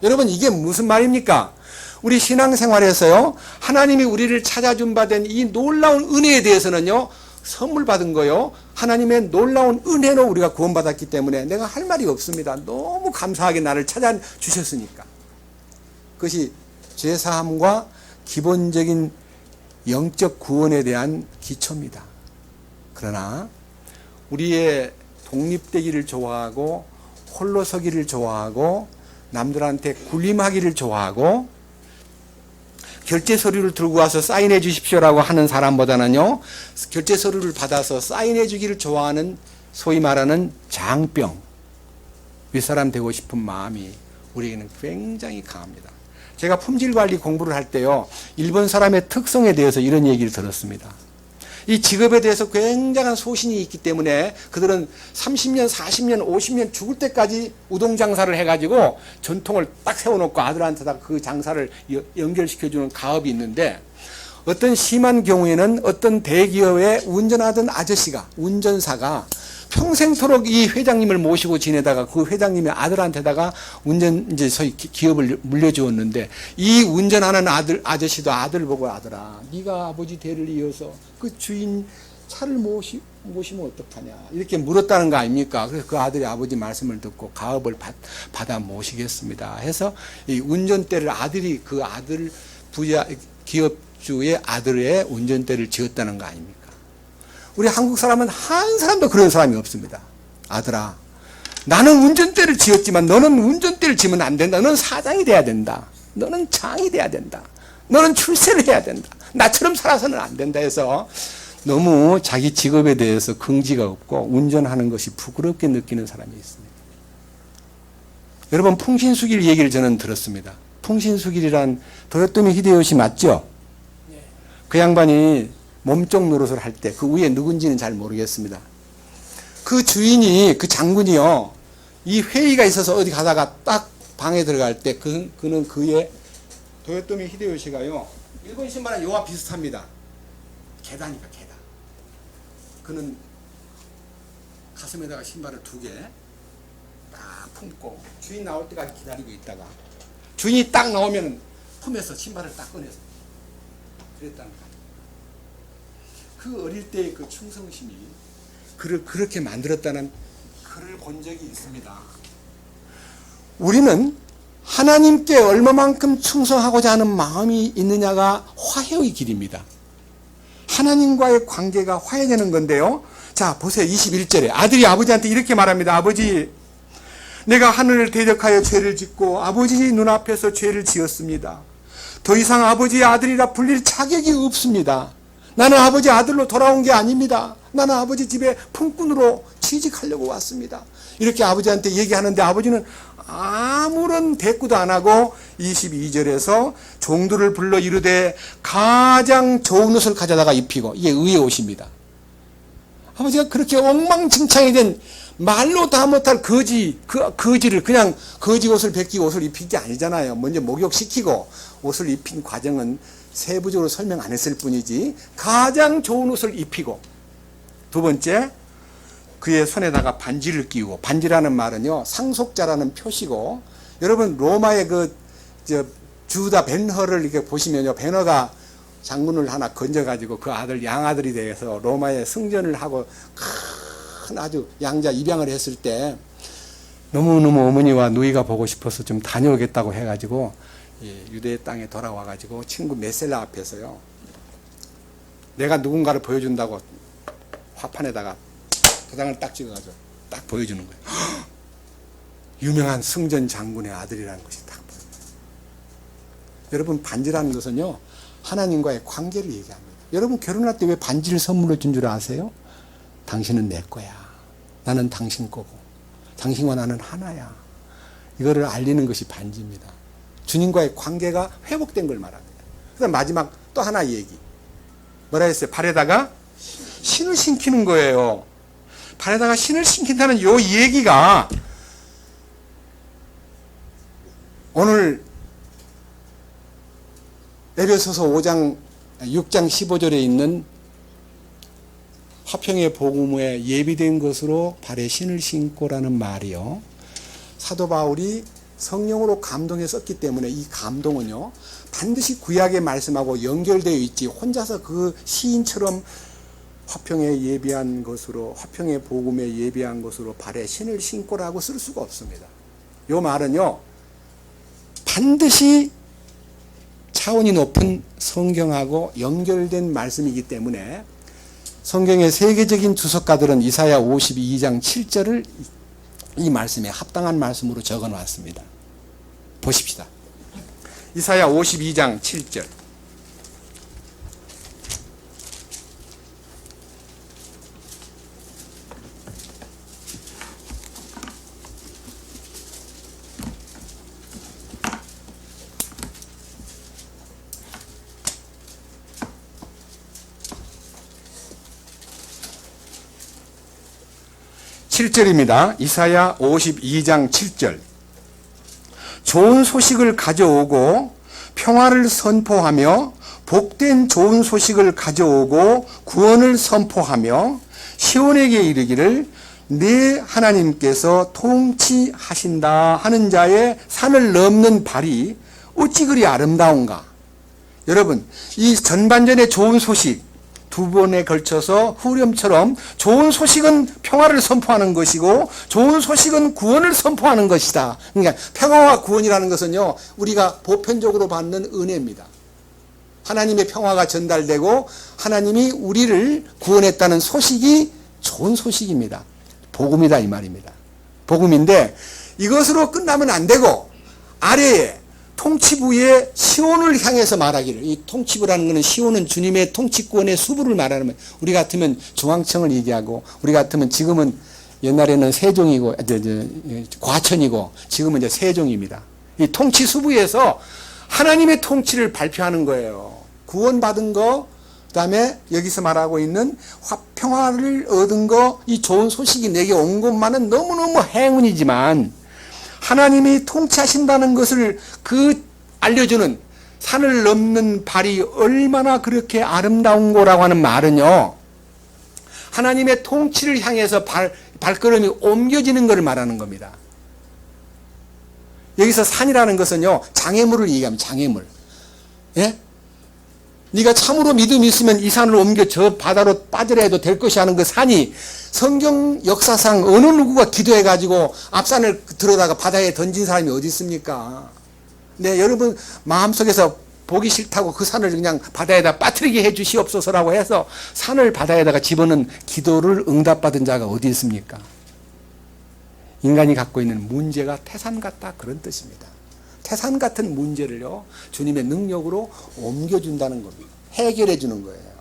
여러분, 이게 무슨 말입니까? 우리 신앙생활에서요, 하나님이 우리를 찾아준 바 된 이 놀라운 은혜에 대해서는요, 선물 받은 거요, 하나님의 놀라운 은혜로 우리가 구원받았기 때문에 내가 할 말이 없습니다. 너무 감사하게 나를 찾아주셨으니까. 그것이 죄사함과 기본적인 영적 구원에 대한 기초입니다. 그러나 우리의 독립되기를 좋아하고 홀로 서기를 좋아하고 남들한테 군림하기를 좋아하고 결제 서류를 들고 와서 사인해 주십시오라고 하는 사람보다는요, 결제 서류를 받아서 사인해 주기를 좋아하는 소위 말하는 장병, 윗사람 되고 싶은 마음이 우리에게는 굉장히 강합니다. 제가 품질관리 공부를 할 때요, 일본 사람의 특성에 대해서 이런 얘기를 들었습니다. 이 직업에 대해서 굉장한 소신이 있기 때문에 그들은 30년, 40년, 50년 죽을 때까지 우동 장사를 해가지고 전통을 딱 세워놓고 아들한테다 그 장사를 연결시켜주는 가업이 있는데, 어떤 심한 경우에는 어떤 대기업에 운전하던 아저씨가, 운전사가 평생토록 이 회장님을 모시고 지내다가 그 회장님의 아들한테다가 이제 소위 기업을 물려주었는데, 이 운전하는 아저씨도 아들 보고, 아들아, 네가 아버지 대를 이어서 그 주인 차를 모시면 어떡하냐, 이렇게 물었다는 거 아닙니까? 그래서 그 아들이 아버지 말씀을 듣고 가업을 받아 모시겠습니다 해서 이 운전대를 아들이 그 아들 기업주의 아들의 운전대를 지었다는 거 아닙니까? 우리 한국 사람은 한 사람도 그런 사람이 없습니다. 아들아, 나는 운전대를 지었지만 너는 운전대를 지면 안 된다. 너는 사장이 돼야 된다. 너는 장이 돼야 된다. 너는 출세를 해야 된다. 나처럼 살아서는 안 된다 해서 너무 자기 직업에 대해서 긍지가 없고 운전하는 것이 부끄럽게 느끼는 사람이 있습니다. 여러분, 풍신수길 얘기를 저는 들었습니다. 풍신수길이란 도요토미 히데요시 맞죠? 그 양반이 몸쪽 노릇을 할 때 그 위에 누군지는 잘 모르겠습니다. 그 주인이, 그 장군이요, 이 회의가 있어서 어디 가다가 딱 방에 들어갈 때 그는 그의 도요토미 히데요시가요, 일본 신발은 요와 비슷합니다. 계단이니까 계단. 그는 가슴에다가 신발을 2개 딱 품고 주인 나올 때까지 기다리고 있다가 주인이 딱 나오면 품에서 신발을 딱 꺼내서 그랬다는 거예요. 그 어릴 때의 그 충성심이 그를 그렇게 만들었다는 글을 본 적이 있습니다. 우리는 하나님께 얼마만큼 충성하고자 하는 마음이 있느냐가 화해의 길입니다. 하나님과의 관계가 화해되는 건데요. 자, 보세요. 21절에 아들이 아버지한테 이렇게 말합니다. 아버지, 내가 하늘을 대적하여 죄를 짓고 아버지 눈앞에서 죄를 지었습니다. 더 이상 아버지의 아들이라 불릴 자격이 없습니다. 나는 아버지 아들로 돌아온 게 아닙니다. 나는 아버지 집에 품꾼으로 취직하려고 왔습니다. 이렇게 아버지한테 얘기하는데 아버지는 아무런 대꾸도 안 하고 22절에서 종들을 불러 이르되 가장 좋은 옷을 가져다가 입히고, 이게 의의 옷입니다. 아버지가 그렇게 엉망진창이 된 말로 다 못할 거지를 그냥 거지 옷을 벗기고 옷을 입힌 게 아니잖아요. 먼저 목욕시키고 옷을 입힌 과정은 세부적으로 설명 안 했을 뿐이지, 가장 좋은 옷을 입히고, 두 번째, 그의 손에다가 반지를 끼우고, 반지라는 말은요, 상속자라는 표시고, 여러분, 로마의 주다 벤허를 이렇게 보시면요, 벤허가 장군을 하나 건져가지고 그 아들, 양아들이 돼서 로마에 승전을 하고 큰 아주 양자 입양을 했을 때 너무너무 어머니와 누이가 보고 싶어서 좀 다녀오겠다고 해가지고 유대 땅에 돌아와가지고 친구 메셀라 앞에서요, 내가 누군가를 보여준다고 화판에다가 도장을 딱 찍어가지고 딱 보여주는 거예요. 유명한 승전 장군의 아들이라는 것이 딱 보여요. 여러분, 반지라는 것은요, 하나님과의 관계를 얘기합니다. 여러분, 결혼할 때 왜 반지를 선물로 준 줄 아세요? 당신은 내 거야. 나는 당신 거고. 당신과 나는 하나야. 이거를 알리는 것이 반지입니다. 주님과의 관계가 회복된 걸 말합니다. 그다음 마지막 또 하나 얘기. 뭐라 했어요? 발에다가 신을 신기는 거예요. 발에다가 신을 신긴다는 이 얘기가 오늘 에베소서 6장 15절에 있는 화평의 복음에 예비된 것으로 발에 신을 신고라는 말이요, 사도 바울이 성령으로 감동해 썼기 때문에 이 감동은요, 반드시 구약의 말씀하고 연결되어 있지, 혼자서 그 시인처럼 화평에 예비한 것으로, 화평의 복음에 예비한 것으로 발에 신을 신고라고 쓸 수가 없습니다. 이 말은요, 반드시 차원이 높은 성경하고 연결된 말씀이기 때문에 성경의 세계적인 주석가들은 이사야 52장 7절을 이 말씀에 합당한 말씀으로 적어 놨습니다. 보십시다. 이사야 52장 7절. (7절입니다) 이사야 52장 7절. 좋은 소식을 가져오고 평화를 선포하며 복된 좋은 소식을 가져오고 구원을 선포하며 시온에게 이르기를 네 하나님께서 통치하신다 하는 자의 산을 넘는 발이 어찌 그리 아름다운가. 여러분, 이 전반전의 좋은 소식, 두 번에 걸쳐서 후렴처럼 좋은 소식은 평화를 선포하는 것이고 좋은 소식은 구원을 선포하는 것이다. 그러니까 평화와 구원이라는 것은요, 우리가 보편적으로 받는 은혜입니다. 하나님의 평화가 전달되고 하나님이 우리를 구원했다는 소식이 좋은 소식입니다. 복음이다 이 말입니다. 복음인데 이것으로 끝나면 안 되고 아래에 통치부의 시온을 향해서 말하기를, 이 통치부라는 것은 시온은 주님의 통치권의 수부를 말하는 거예요. 우리 같으면 중앙청을 얘기하고, 우리 같으면 지금은 옛날에는 세종이고 과천이고 지금은 이제 세종입니다. 이 통치 수부에서 하나님의 통치를 발표하는 거예요. 구원받은 거, 그다음에 여기서 말하고 있는 평화를 얻은 거, 이 좋은 소식이 내게 온 것만은 너무너무 행운이지만 하나님이 통치하신다는 것을 알려주는 산을 넘는 발이 얼마나 그렇게 아름다운 거라고 하는 말은요, 하나님의 통치를 향해서 발걸음이 옮겨지는 것을 말하는 겁니다. 여기서 산이라는 것은요, 장애물을 얘기합니다. 장애물. 예? 네가 참으로 믿음이 있으면 이 산을 옮겨 저 바다로 빠지려 해도 될 것이 하는 그 산이 성경 역사상 어느 누구가 기도해가지고 앞산을 들어다가 바다에 던진 사람이 어디 있습니까? 네, 여러분 마음속에서 보기 싫다고 그 산을 그냥 바다에다 빠뜨리게 해 주시옵소서라고 해서 산을 바다에다가 집어넣은 기도를 응답받은 자가 어디 있습니까? 인간이 갖고 있는 문제가 태산 같다, 그런 뜻입니다. 태산 같은 문제를요, 주님의 능력으로 옮겨준다는 겁니다. 해결해 주는 거예요.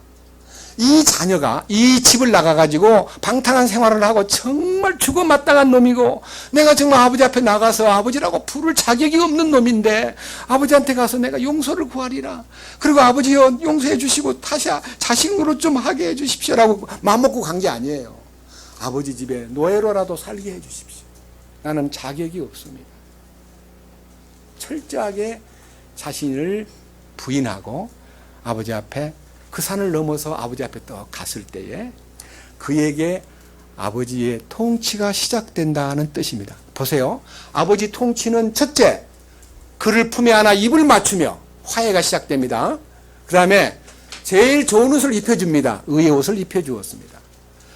이 자녀가 이 집을 나가가지고 방탕한 생활을 하고 정말 죽어 마땅한 놈이고, 내가 정말 아버지 앞에 나가서 아버지라고 부를 자격이 없는 놈인데 아버지한테 가서 내가 용서를 구하리라, 그리고 아버지여 용서해 주시고 다시 자식으로 좀 하게 해 주십시오라고 마음먹고 간 게 아니에요. 아버지 집에 노예로라도 살게 해 주십시오. 나는 자격이 없습니다. 철저하게 자신을 부인하고 아버지 앞에, 그 산을 넘어서 아버지 앞에 또 갔을 때에 그에게 아버지의 통치가 시작된다는 뜻입니다. 보세요. 아버지 통치는 첫째, 그를 품에 안아 입을 맞추며 화해가 시작됩니다. 그 다음에 제일 좋은 옷을 입혀줍니다. 의의 옷을 입혀주었습니다.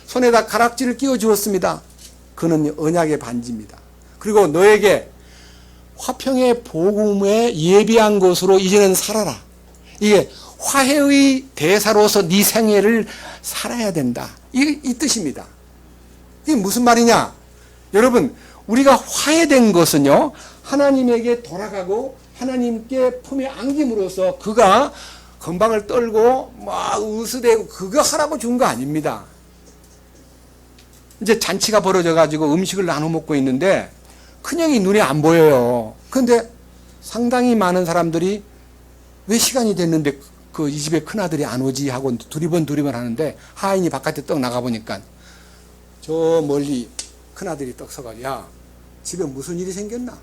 손에다 가락지를 끼워주었습니다. 그는 언약의 반지입니다. 그리고 너에게 화평의 복음에 예비한 것으로 이제는 살아라. 이게 화해의 대사로서 네 생애를 살아야 된다, 이 뜻입니다. 이게 무슨 말이냐? 여러분, 우리가 화해된 것은요, 하나님에게 돌아가고 하나님께 품에 안김으로써 그가 건방을 떨고 막 으스대고 그거 하라고 준 거 아닙니다. 이제 잔치가 벌어져 가지고 음식을 나눠 먹고 있는데 큰형이 눈에 안 보여요. 그런데 상당히 많은 사람들이 왜 시간이 됐는데 그 이 집에 큰아들이 안 오지 하고 두리번 하는데, 하인이 바깥에 떡 나가보니까 저 멀리 큰아들이 떡 서가, 야, 집에 무슨 일이 생겼나?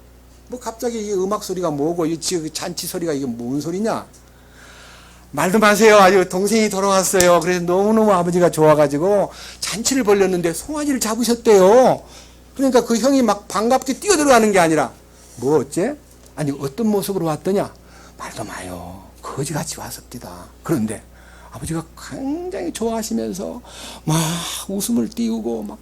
뭐 갑자기 이 음악 소리가 뭐고 이 잔치 소리가 이게 뭔 소리냐? 말도 마세요. 아주 동생이 돌아왔어요. 그래서 너무너무 아버지가 좋아가지고 잔치를 벌렸는데 송아지를 잡으셨대요. 그러니까 그 형이 막 반갑게 뛰어들어가는 게 아니라, 뭐 어째? 아니 어떤 모습으로 왔더냐? 말도 마요. 거지같이 왔습니다. 그런데 아버지가 굉장히 좋아하시면서 막 웃음을 띄우고 막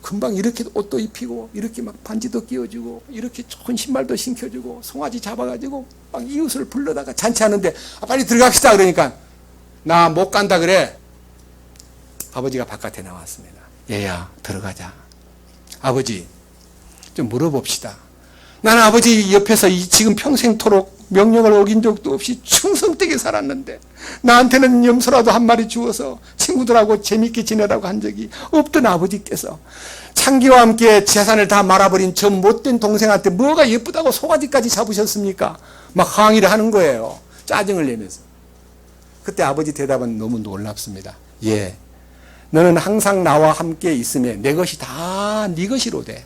금방 이렇게 옷도 입히고 이렇게 막 반지도 끼워주고 이렇게 좋은 신발도 신겨주고 송아지 잡아가지고 막 이웃을 불러다가 잔치하는데, 빨리 들어갑시다 그러니까 나 못 간다 그래. 아버지가 바깥에 나왔습니다. 얘야 들어가자. 아버지 좀 물어봅시다. 나는 아버지 옆에서 지금 평생토록 명령을 어긴 적도 없이 충성되게 살았는데 나한테는 염소라도 한 마리 주어서 친구들하고 재밌게 지내라고 한 적이 없던 아버지께서 창기와 함께 재산을 다 말아버린 저 못된 동생한테 뭐가 예쁘다고 송아지까지 잡으셨습니까? 막 항의를 하는 거예요. 짜증을 내면서. 그때 아버지 대답은 너무 놀랍습니다. 예, 너는 항상 나와 함께 있으며 내 것이 다 네 것이로되,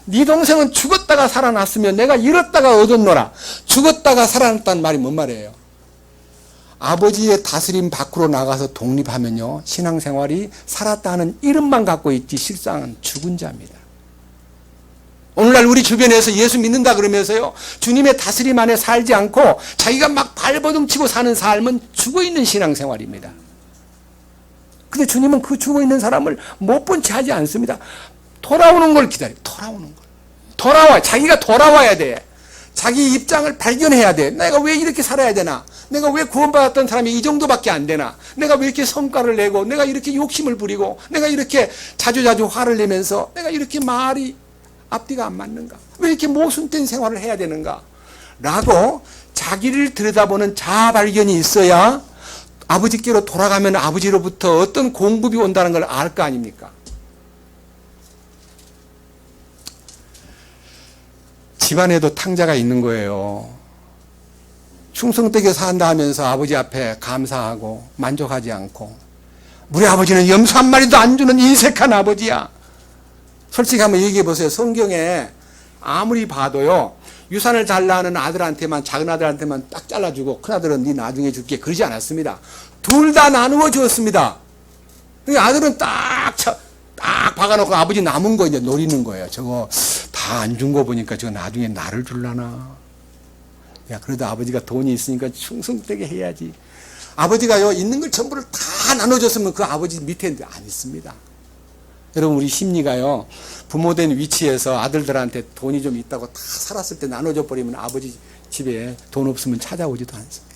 네 동생은 죽었다가 살아났으면 내가 잃었다가 얻었노라. 죽었다가 살아났다는 말이 뭔 말이에요? 아버지의 다스림 밖으로 나가서 독립하면요, 신앙생활이 살았다는 이름만 갖고 있지 실상은 죽은 자입니다. 오늘날 우리 주변에서 예수 믿는다 그러면서요, 주님의 다스림 안에 살지 않고 자기가 막 발버둥치고 사는 삶은 죽어있는 신앙생활입니다. 근데 주님은 그 죽어있는 사람을 못 본 채 하지 않습니다. 돌아오는 걸 기다려요. 돌아와. 자기가 돌아와야 돼. 자기 입장을 발견해야 돼. 내가 왜 이렇게 살아야 되나? 내가 왜 구원받았던 사람이 이 정도밖에 안 되나? 내가 왜 이렇게 성과를 내고, 내가 이렇게 욕심을 부리고, 내가 이렇게 자주자주 화를 내면서, 내가 이렇게 말이 앞뒤가 안 맞는가? 왜 이렇게 모순된 생활을 해야 되는가? 라고 자기를 들여다보는 자아 발견이 있어야 아버지께로 돌아가면 아버지로부터 어떤 공급이 온다는 걸 알 거 아닙니까? 집안에도 탕자가 있는 거예요. 충성되게 산다 하면서 아버지 앞에 감사하고 만족하지 않고, 우리 아버지는 염소 한 마리도 안 주는 인색한 아버지야. 솔직히 한번 얘기해 보세요. 성경에 아무리 봐도요, 유산을 잘 낳는 아들한테만, 작은 아들한테만 딱 잘라주고 큰 아들은 네 나중에 줄게, 그러지 않았습니다. 둘 다 나누어 주었습니다. 아들은 딱 박아놓고 아버지 남은 거 이제 노리는 거예요. 저거 다 안 준 거 보니까 저거 나중에 나를 줄라나. 야, 그래도 아버지가 돈이 있으니까 충성되게 해야지. 아버지가요, 있는 걸 전부를 다 나눠줬으면 그 아버지 밑에 안 있습니다. 여러분, 우리 심리가요, 부모된 위치에서 아들들한테 돈이 좀 있다고 다 살았을 때 나눠줘 버리면 아버지 집에 돈 없으면 찾아오지도 않습니다.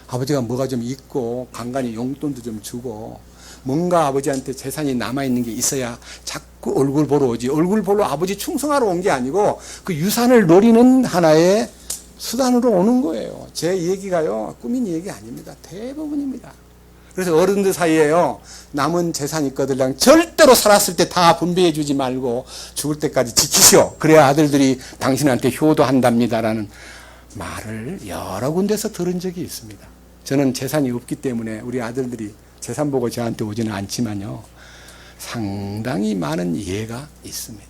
아버지가 뭐가 좀 있고 간간히 용돈도 좀 주고 뭔가 아버지한테 재산이 남아있는 게 있어야 자꾸 얼굴 보러 오지. 얼굴 보러 아버지 충성하러 온 게 아니고 그 유산을 노리는 하나의 수단으로 오는 거예요. 제 얘기가요, 꾸민 얘기 아닙니다. 대부분입니다. 그래서 어른들 사이에요, 남은 재산 있거든 절대로 살았을 때 다 분배해 주지 말고 죽을 때까지 지키시오. 그래야 아들들이 당신한테 효도한답니다라는 말을 여러 군데서 들은 적이 있습니다. 저는 재산이 없기 때문에 우리 아들들이 재산 보고 저한테 오지는 않지만요, 상당히 많은 이해가 있습니다.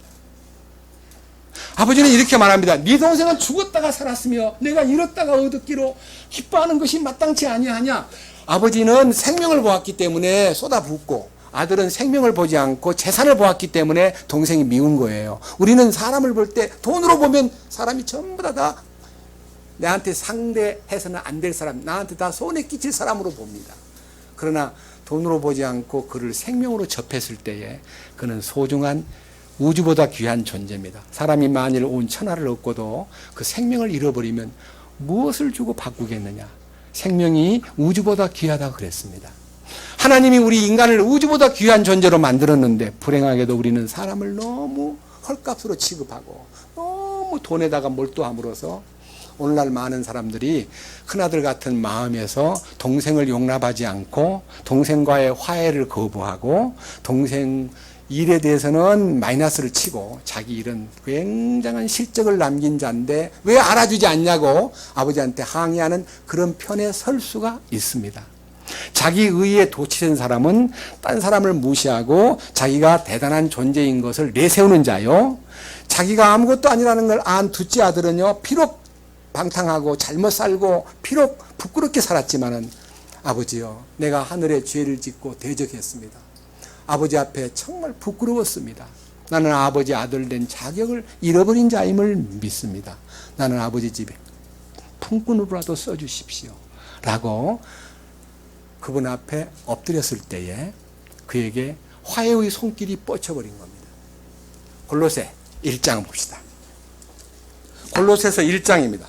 아버지는 이렇게 말합니다. 네 동생은 죽었다가 살았으며 내가 잃었다가 얻었기로 기뻐하는 것이 마땅치 아니하냐. 아버지는 생명을 보았기 때문에 쏟아붓고 아들은 생명을 보지 않고 재산을 보았기 때문에 동생이 미운 거예요. 우리는 사람을 볼 때 돈으로 보면 사람이 전부 다 나한테 상대해서는 안 될 사람, 나한테 다 손에 끼칠 사람으로 봅니다. 그러나 돈으로 보지 않고 그를 생명으로 접했을 때에 그는 소중한 우주보다 귀한 존재입니다. 사람이 만일 온 천하를 얻고도 그 생명을 잃어버리면 무엇을 주고 바꾸겠느냐. 생명이 우주보다 귀하다고 그랬습니다. 하나님이 우리 인간을 우주보다 귀한 존재로 만들었는데 불행하게도 우리는 사람을 너무 헐값으로 취급하고 너무 돈에다가 몰두함으로써 오늘날 많은 사람들이 큰아들 같은 마음에서 동생을 용납하지 않고 동생과의 화해를 거부하고 동생 일에 대해서는 마이너스를 치고 자기 일은 굉장한 실적을 남긴 자인데 왜 알아주지 않냐고 아버지한테 항의하는 그런 편에 설 수가 있습니다. 자기 의에 도취된 사람은 딴 사람을 무시하고 자기가 대단한 존재인 것을 내세우는 자요. 자기가 아무것도 아니라는 걸 안 둘째 아들은요, 비록 방탕하고 잘못 살고 비록 부끄럽게 살았지만은 아버지요, 내가 하늘에 죄를 짓고 대적했습니다. 아버지 앞에 정말 부끄러웠습니다. 나는 아버지 아들 된 자격을 잃어버린 자임을 믿습니다. 나는 아버지 집에 품꾼으로라도 써주십시오 라고 그분 앞에 엎드렸을 때에 그에게 화해의 손길이 뻗쳐버린 겁니다. 골로새 1장 봅시다. 골로새서 1장입니다.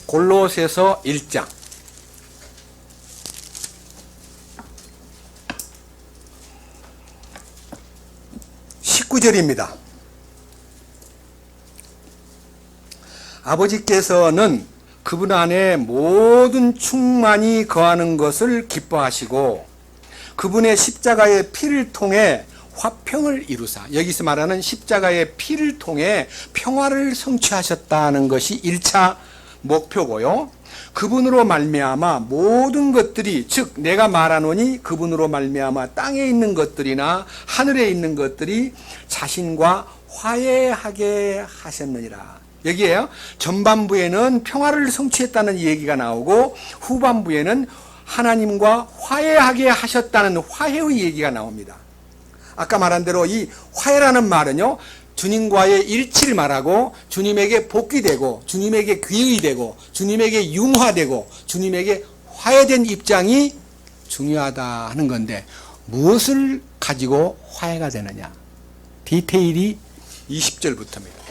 골로새서 1장 19절입니다. 아버지께서는 그분 안에 모든 충만이 거하는 것을 기뻐하시고 그분의 십자가의 피를 통해 화평을 이루사, 여기서 말하는 십자가의 피를 통해 평화를 성취하셨다는 것이 1차 목표고요. 그분으로 말미암아 모든 것들이, 즉 내가 말하노니 그분으로 말미암아 땅에 있는 것들이나 하늘에 있는 것들이 자신과 화해하게 하셨느니라. 여기에요, 전반부에는 평화를 성취했다는 얘기가 나오고 후반부에는 하나님과 화해하게 하셨다는 화해의 얘기가 나옵니다. 아까 말한 대로 이 화해라는 말은요, 주님과의 일치를 말하고 주님에게 복귀되고 주님에게 귀의되고 주님에게 융화되고 주님에게 화해된 입장이 중요하다 하는 건데, 무엇을 가지고 화해가 되느냐, 디테일이 20절부터입니다.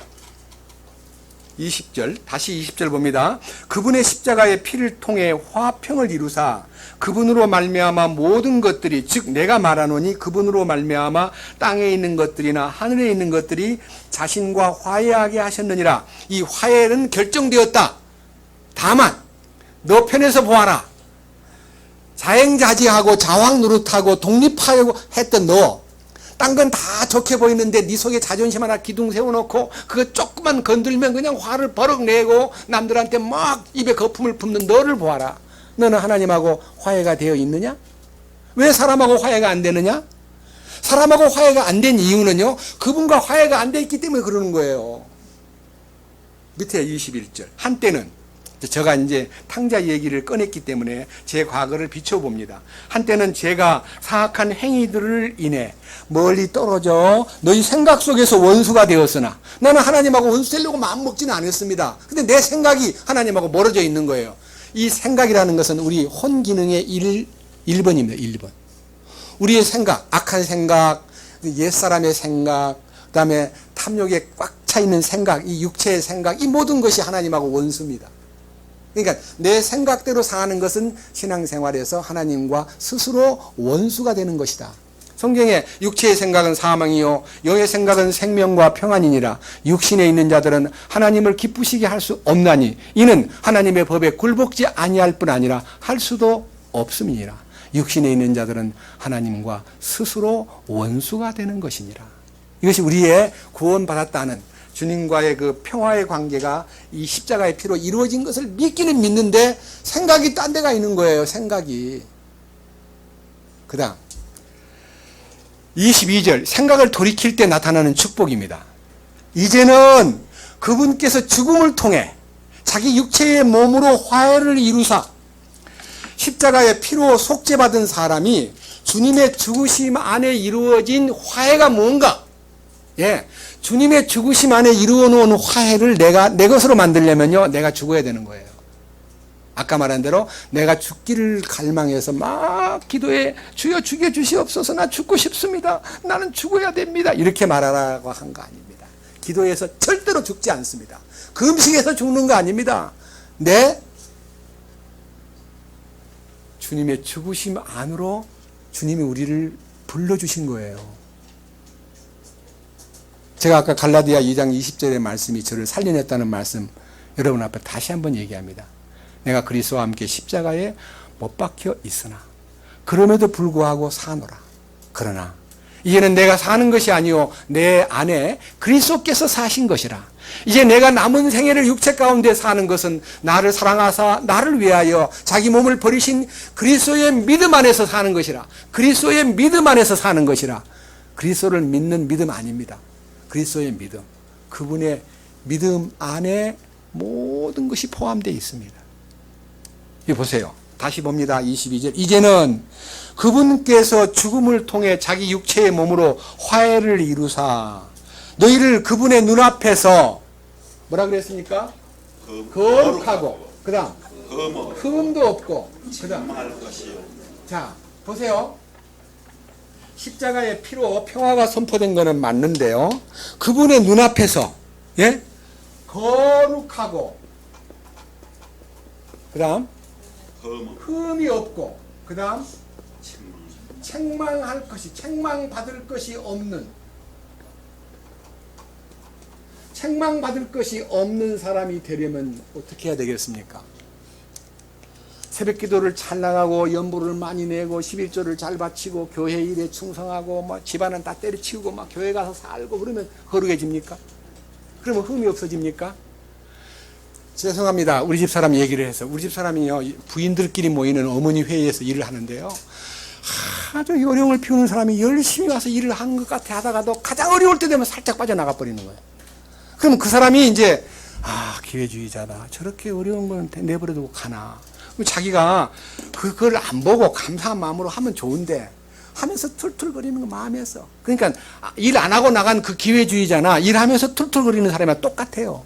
20절, 다시 20절 봅니다. 그분의 십자가의 피를 통해 화평을 이루사 그분으로 말미암아 모든 것들이, 즉 내가 말하노니 그분으로 말미암아 땅에 있는 것들이나 하늘에 있는 것들이 자신과 화해하게 하셨느니라. 이 화해는 결정되었다. 다만 너 편에서 보아라. 자행자지하고 자왕노릇하고 독립하려고 했던 너, 딴 건 다 좋게 보이는데 네 속에 자존심 하나 기둥 세워놓고 그거 조금만 건들면 그냥 화를 버럭 내고 남들한테 막 입에 거품을 붓는 너를 보아라. 너는 하나님하고 화해가 되어 있느냐? 왜 사람하고 화해가 안 되느냐? 사람하고 화해가 안 된 이유는요, 그분과 화해가 안 돼 있기 때문에 그러는 거예요. 밑에 21절. 한때는, 제가 이제 탕자 얘기를 꺼냈기 때문에 제 과거를 비춰봅니다. 한때는 제가 사악한 행위들을 인해 멀리 떨어져 너희 생각 속에서 원수가 되었으나 나는 하나님하고 원수 되려고 마음먹지는 않았습니다. 근데 내 생각이 하나님하고 멀어져 있는 거예요. 이 생각이라는 것은 우리 혼기능의 1번입니다. 1번. 우리의 생각, 악한 생각, 옛사람의 생각, 그 다음에 탐욕에 꽉 차 있는 생각, 이 육체의 생각, 이 모든 것이 하나님하고 원수입니다. 그러니까 내 생각대로 사는 것은 신앙생활에서 하나님과 스스로 원수가 되는 것이다. 성경에 육체의 생각은 사망이요 영의 생각은 생명과 평안이니라. 육신에 있는 자들은 하나님을 기쁘시게 할 수 없나니 이는 하나님의 법에 굴복지 아니할 뿐 아니라 할 수도 없음이니라. 육신에 있는 자들은 하나님과 스스로 원수가 되는 것이니라. 이것이 우리의 구원받았다는 주님과의 그 평화의 관계가 이 십자가의 피로 이루어진 것을 믿기는 믿는데 생각이 딴 데가 있는 거예요. 생각이. 그 다음 22절 생각을 돌이킬 때 나타나는 축복입니다. 이제는 그분께서 죽음을 통해 자기 육체의 몸으로 화해를 이루사 십자가의 피로 속죄받은 사람이 주님의 죽으심 안에 이루어진 화해가 뭔가? 예, 주님의 죽으심 안에 이루어 놓은 화해를 내 것으로 만들려면요, 내가 죽어야 되는 거예요. 아까 말한 대로 내가 죽기를 갈망해서 막 기도해 주여 죽여주시옵소서 나 죽고 싶습니다. 나는 죽어야 됩니다. 이렇게 말하라고 한 거 아닙니다. 기도해서 절대로 죽지 않습니다. 금식해서 죽는 거 아닙니다. 주님의 죽으심 안으로 주님이 우리를 불러주신 거예요. 제가 아까 갈라디아 2장 20절의 말씀이 저를 살려냈다는 말씀 여러분 앞에 다시 한번 얘기합니다. 내가 그리스도와 함께 십자가에 못 박혀 있으나 그럼에도 불구하고 사노라. 그러나 이제는 내가 사는 것이 아니요 내 안에 그리스도께서 사신 것이라. 이제 내가 남은 생애를 육체 가운데 사는 것은 나를 사랑하사 나를 위하여 자기 몸을 버리신 그리스도의 믿음 안에서 사는 것이라. 그리스도의 믿음 안에서 사는 것이라. 그리스도를 믿는 믿음 아닙니다. 그리스도의 믿음, 그분의 믿음 안에 모든 것이 포함되어 있습니다. 이 보세요. 다시 봅니다. 22절. 이제는 그분께서 죽음을 통해 자기 육체의 몸으로 화해를 이루사 너희를 그분의 눈앞에서 뭐라 그랬습니까? 거룩하고 그 다음 흠도 없고 그 다음 자 보세요. 십자가의 피로 평화가 선포된 것은 맞는데요. 그분의 눈앞에서 예? 거룩하고 그 다음 흠이 없고 그 다음 책망할 것이 책망받을 것이 없는 책망받을 것이 없는 사람이 되려면 어떻게 해야 되겠습니까? 새벽 기도를 잘 나가고 연보를 많이 내고 11조를 잘 바치고 교회 일에 충성하고 뭐 집안은 다 때려치우고 막 교회 가서 살고 그러면 거룩해집니까? 그러면 흠이 없어집니까? 죄송합니다. 우리 집 사람 얘기를 해서 우리 집 사람이요 부인들끼리 모이는 어머니 회의에서 일을 하는데요. 아주 요령을 피우는 사람이 열심히 와서 일을 한 것 같아 하다가도 가장 어려울 때 되면 살짝 빠져나가 버리는 거예요. 그럼 그 사람이 이제 기회주의자다. 저렇게 어려운 건 내버려두고 가나. 자기가 그걸 안 보고 감사한 마음으로 하면 좋은데 하면서 툴툴거리는 거 마음에서. 그러니까 일 안 하고 나간 그 기회주의자나 일하면서 툴툴거리는 사람이랑 똑같아요.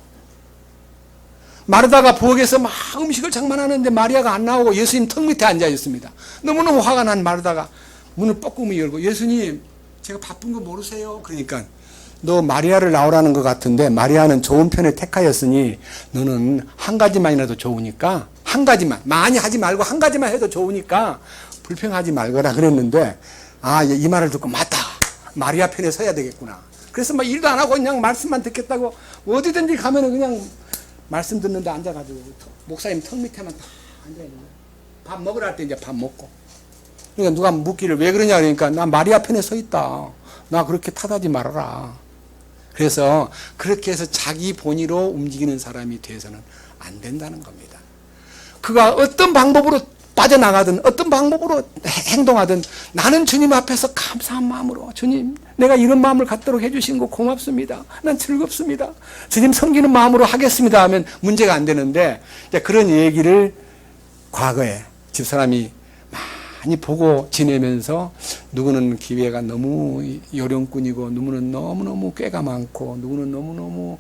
마르다가 부엌에서 막 음식을 장만하는데 마리아가 안 나오고 예수님 턱 밑에 앉아 있습니다. 너무너무 화가 난 마르다가 문을 뻐꾸미 열고 예수님 제가 바쁜 거 모르세요? 그러니까 너 마리아를 나오라는 것 같은데 마리아는 좋은 편을 택하였으니 너는 한 가지만이라도 좋으니까 한 가지만 많이 하지 말고 한 가지만 해도 좋으니까 불평하지 말거라 그랬는데 이 말을 듣고 맞다 마리아 편에 서야 되겠구나. 그래서 막 일도 안 하고 그냥 말씀만 듣겠다고 어디든지 가면은 그냥 말씀 듣는데 앉아가지고 목사님 턱 밑에만 딱 앉아있는 거예요. 밥 먹으라 할 때 이제 밥 먹고. 그러니까 누가 묻기를 왜 그러냐 그러니까 나 마리아 편에 서 있다. 나 그렇게 탓하지 말아라. 그래서 그렇게 해서 자기 본의로 움직이는 사람이 돼서는 안 된다는 겁니다. 그가 어떤 방법으로 빠져나가든 어떤 방법으로 행동하든 나는 주님 앞에서 감사한 마음으로 주님 내가 이런 마음을 갖도록 해주신 거 고맙습니다. 난 즐겁습니다. 주님 섬기는 마음으로 하겠습니다 하면 문제가 안 되는데 그런 얘기를 과거에 집사람이 많이 보고 지내면서 누구는 기회가 너무 요령꾼이고 누구는 너무너무 꾀가 많고 누구는 너무너무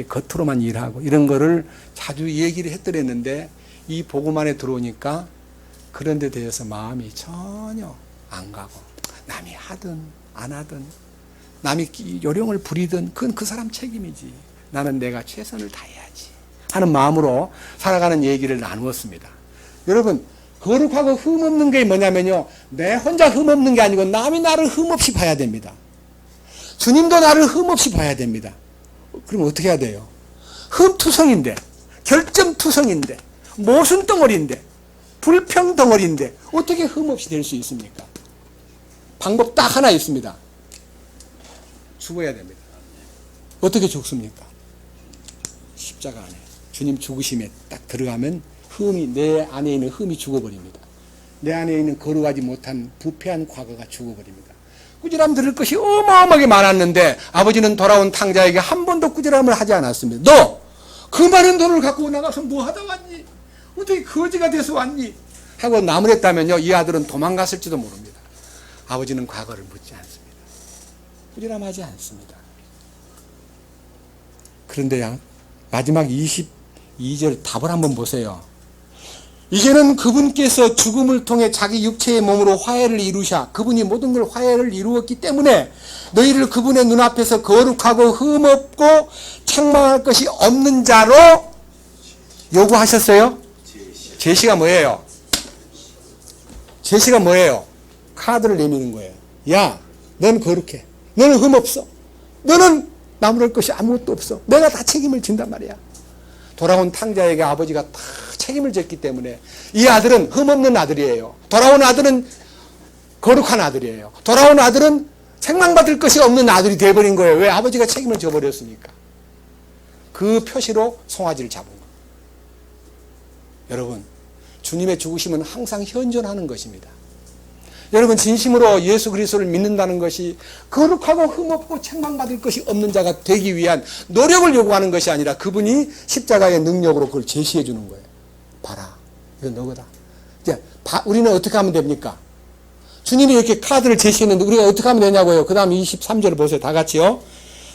겉으로만 일하고 이런 거를 자주 얘기를 했더랬는데 이 복음 안에 들어오니까 그런 데 대해서 마음이 전혀 안 가고 남이 하든 안 하든 남이 요령을 부리든 그건 그 사람 책임이지. 나는 내가 최선을 다해야지 하는 마음으로 살아가는 얘기를 나누었습니다. 여러분, 거룩하고 흠없는 게 뭐냐면요, 내 혼자 흠없는 게 아니고 남이 나를 흠없이 봐야 됩니다. 주님도 나를 흠없이 봐야 됩니다. 그럼 어떻게 해야 돼요? 흠투성인데, 결점투성인데, 모순덩어리인데, 불평덩어리인데 어떻게 흠없이 될 수 있습니까? 방법 딱 하나 있습니다. 죽어야 됩니다. 어떻게 죽습니까? 십자가 안에 주님 죽으심에 딱 들어가면 흠이, 내 안에 있는 흠이 죽어버립니다. 내 안에 있는 거룩하지 못한 부패한 과거가 죽어버립니다. 꾸지람 들을 것이 어마어마하게 많았는데 아버지는 돌아온 탕자에게 한 번도 꾸지람을 하지 않았습니다. 너 그 많은 돈을 갖고 나가서 뭐 하다 왔니? 어떻게 거지가 돼서 왔니? 하고 나무랬다면요, 이 아들은 도망갔을지도 모릅니다. 아버지는 과거를 묻지 않습니다. 꾸지람하지 않습니다. 그런데 마지막 22절 답을 한번 보세요. 이제는 그분께서 죽음을 통해 자기 육체의 몸으로 화해를 이루샤. 그분이 모든 걸 화해를 이루었기 때문에 너희를 그분의 눈앞에서 거룩하고 흠없고 책망할 것이 없는 자로 요구하셨어요? 제시가 뭐예요? 제시가 뭐예요? 카드를 내미는 거예요. 야, 넌 거룩해. 너는 흠없어. 너는 나무랄 것이 아무것도 없어. 내가 다 책임을 진단 말이야. 돌아온 탕자에게 아버지가 다 책임을 졌기 때문에 이 아들은 흠없는 아들이에요. 돌아온 아들은 거룩한 아들이에요. 돌아온 아들은 책망받을 것이 없는 아들이 되어버린 거예요. 왜? 아버지가 책임을 져버렸으니까. 그 표시로 송아지를 잡은 거예요. 여러분, 주님의 죽으심은 항상 현존하는 것입니다. 여러분, 진심으로 예수 그리스도를 믿는다는 것이 거룩하고 흠없고 책망받을 것이 없는 자가 되기 위한 노력을 요구하는 것이 아니라 그분이 십자가의 능력으로 그걸 제시해 주는 거예요. 봐라, 이거 너거다. 이제 우리는 어떻게 하면 됩니까? 주님이 이렇게 카드를 제시했는데 우리가 어떻게 하면 되냐고요. 그 다음 23절을 보세요. 다 같이요.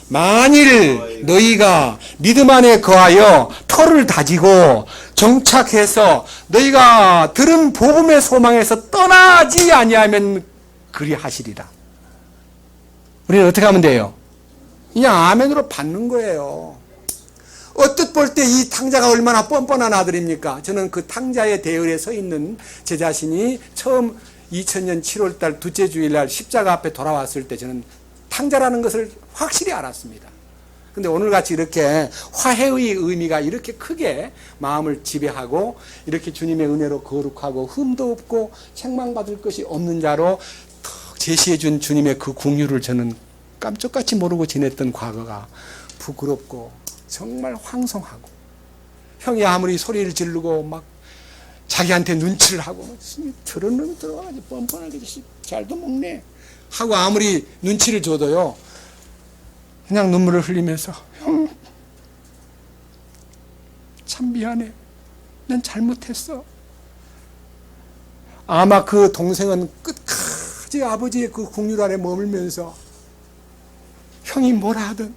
만일 너희가 믿음 안에 거하여 터를 다지고 정착해서 너희가 들은 복음의 소망에서 떠나지 아니하면 그리하시리라. 우리는 어떻게 하면 돼요? 그냥 아멘으로 받는 거예요. 어뜻 볼 때 이 탕자가 얼마나 뻔뻔한 아들입니까? 저는 그 탕자의 대열에 서 있는 제 자신이 처음 2000년 7월달 둘째 주일날 십자가 앞에 돌아왔을 때 저는 탕자라는 것을 확실히 알았습니다. 근데 오늘같이 이렇게 화해의 의미가 이렇게 크게 마음을 지배하고 이렇게 주님의 은혜로 거룩하고 흠도 없고 책망받을 것이 없는 자로 턱 제시해 준 주님의 그 긍휼을 저는 깜짝같이 모르고 지냈던 과거가 부끄럽고 정말 황송하고, 형이 아무리 소리를 지르고 막 자기한테 눈치를 하고 저런 놈이 들어와가지고 뻔뻔하게 잘도 먹네 하고 아무리 눈치를 줘도요, 그냥 눈물을 흘리면서 형, 참 미안해. 난 잘못했어. 아마 그 동생은 끝까지 아버지의 그 긍휼 안에 머물면서 형이 뭐라 하든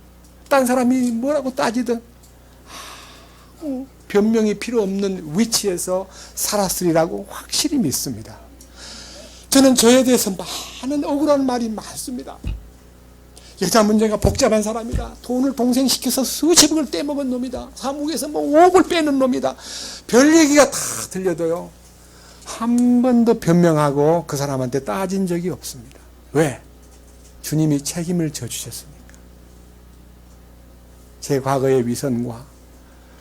딴 사람이 뭐라고 따지든 변명이 필요 없는 위치에서 살았으리라고 확실히 믿습니다. 저는 저에 대해서 많은 억울한 말이 많습니다. 여자 문제가 복잡한 사람이다. 돈을 동생시켜서 수십억을 떼먹은 놈이다. 사무국에서 뭐 5억을 빼는 놈이다. 별 얘기가 다 들려도요, 한 번도 변명하고 그 사람한테 따진 적이 없습니다. 왜? 주님이 책임을 져주셨으니까. 제 과거의 위선과